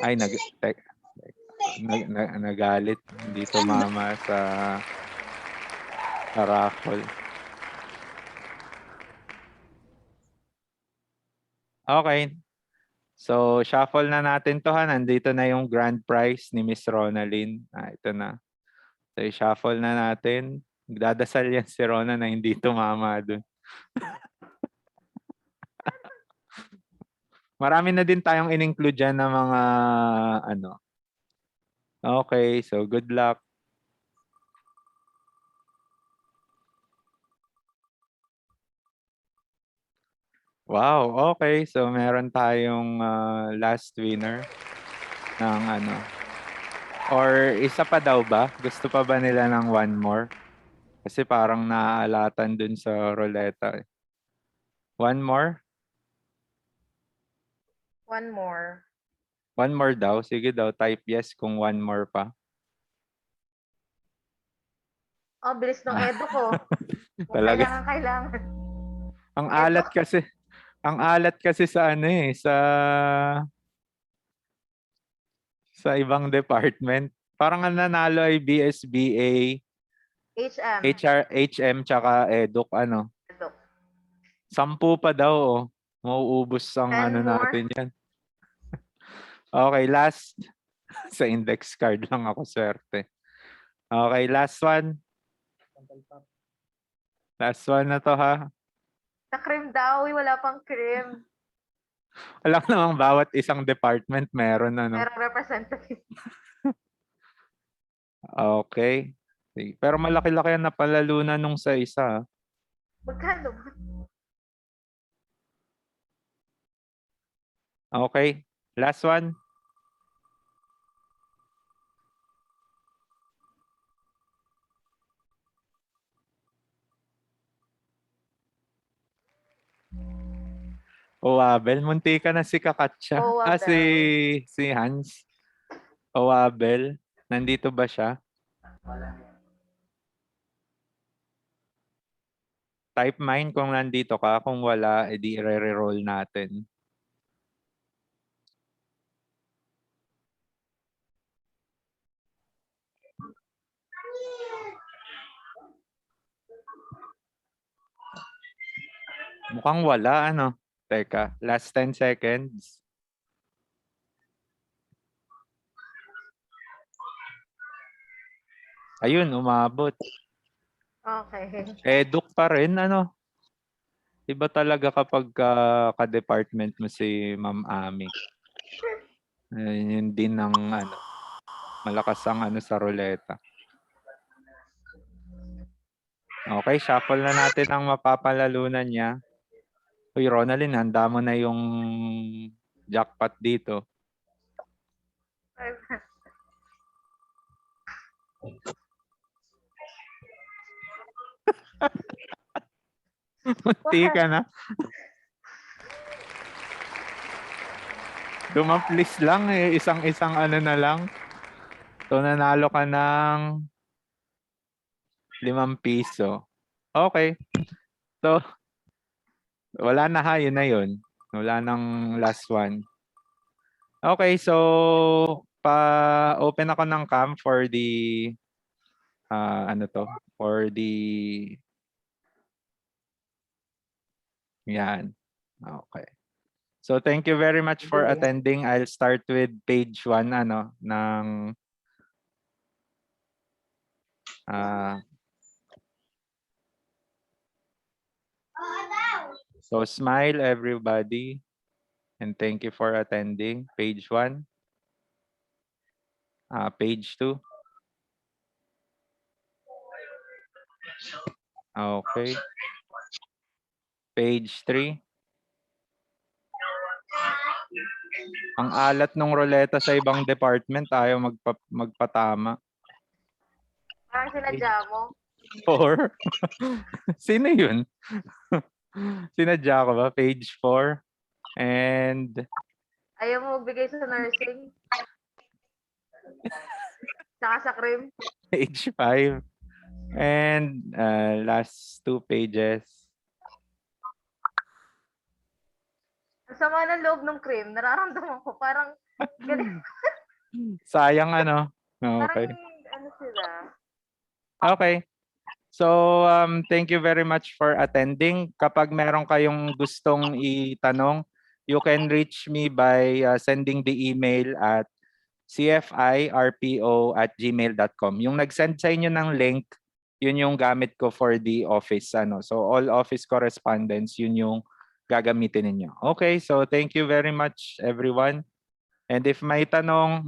Speaker 1: Ay, nagalit. Hindi tumama sa raffle. Okay. So, shuffle na natin to ha. Nandito na yung grand prize ni Miss Ronalyn. Ito na. So, shuffle na natin. Nagdadasal yan si Rona na hindi tumama dun. Marami na din tayong in-include dyan ng mga ano. Okay, so good luck. Wow, okay. So meron tayong last winner ng ano. Or isa pa daw ba? Gusto pa ba nila ng one more? Kasi parang naaalatan dun sa ruleta. One more?
Speaker 2: One more.
Speaker 1: One more daw? Sige daw, type yes kung one more pa.
Speaker 2: Oh, bilis ng edo ko.
Speaker 1: Talaga.
Speaker 2: Kailangan.
Speaker 1: Ang alat kasi sa ano eh, sa ibang department. Parang ang nanalo ay BSBA,
Speaker 2: HM.
Speaker 1: HM, tsaka EDUC, ano.
Speaker 2: Edo.
Speaker 1: 10 pa daw, oh. Mauubos ang
Speaker 2: 10
Speaker 1: ano
Speaker 2: more.
Speaker 1: natin yan. Okay, last. Sa index card lang ako swerte. Okay, last one. Last one na to ha.
Speaker 2: Sa cream daw, wala pang cream.
Speaker 1: Alam namang bawat isang department meron ano.
Speaker 2: Merong representative.
Speaker 1: Okay. Sige. Pero malaki-laki ang napalalunan nung sa isa.
Speaker 2: Magkano ba?
Speaker 1: Okay. Last one. Owabel. Munti ka na si Kakatsa. Si Hans. Owabel. Nandito ba siya? Type mine kung nandito ka. Kung wala, edi i-re-roll natin. Mukhang wala, ano? Teka, last 10 seconds. Ayun, umabot.
Speaker 2: Okay.
Speaker 1: Eduk pa rin, ano? Iba talaga kapag ka-department mo si Ma'am Ami. Yun din ang ano, malakas ang ano sa ruleta. Okay, shuffle na natin ang mapapalalunan niya. Uy, Ronaldin, handa mo na yung jackpot dito. Munti ka na. Dumaplis lang eh. Isang ano na lang. So, nanalo ka ng 5 piso. Okay. So, wala na ha. Yun na yun. Wala nang last one. Okay. So, pa-open ako ng cam for the ano to? For the yan. Okay. So, thank you very much for attending. I'll start with page 1 ano ng so smile everybody and thank you for attending. Page 1. Page 2. Okay. Page 3. Ang alat ng ruleta sa ibang department, ayaw magpatama.
Speaker 2: Parang sinadya mo.
Speaker 1: 4. Sino yun? Sinadya ko ba? Page 4. And
Speaker 2: Ayaw mo magbigay sa nursing? Saka sa cream?
Speaker 1: page 5. And last 2 pages.
Speaker 2: Ang sama ng loob ng cream. Nararamdaman ko parang galing.
Speaker 1: Sayang ano. Okay.
Speaker 2: Parang ano sila.
Speaker 1: Okay. So, thank you very much for attending. Kapag meron kayong gustong itanong, you can reach me by sending the email at cfirpo@gmail.com. Yung nag-send sa inyo ng link, yun yung gamit ko for the office. Ano. So, all office correspondence, yun yung gagamitin ninyo. Okay, so thank you very much, everyone. And if may tanong,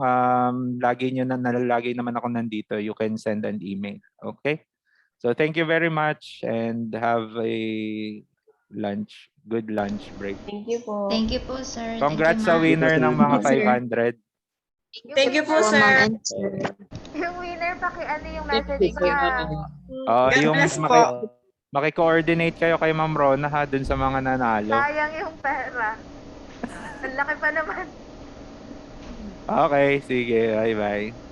Speaker 1: lagi naman ako nandito. You can send an email. Okay? So thank you very much and have a good lunch break.
Speaker 4: Thank you po.
Speaker 5: Thank you po, sir.
Speaker 1: Congrats sa
Speaker 5: Thank you, ma'am.
Speaker 1: winner ng mga
Speaker 4: Sir.
Speaker 1: 500.
Speaker 4: Thank you po,
Speaker 5: Po,
Speaker 4: sir.
Speaker 5: ma'am and sir.
Speaker 2: Yung winner, ano yung message niya?
Speaker 4: God
Speaker 1: Yung
Speaker 4: bless po.
Speaker 1: maki-coordinate kayo kay Ma'am Rona ha dun sa mga nanalo.
Speaker 2: Sayang yung pera. Ang laki pa naman.
Speaker 1: Okay, sige. Bye-bye.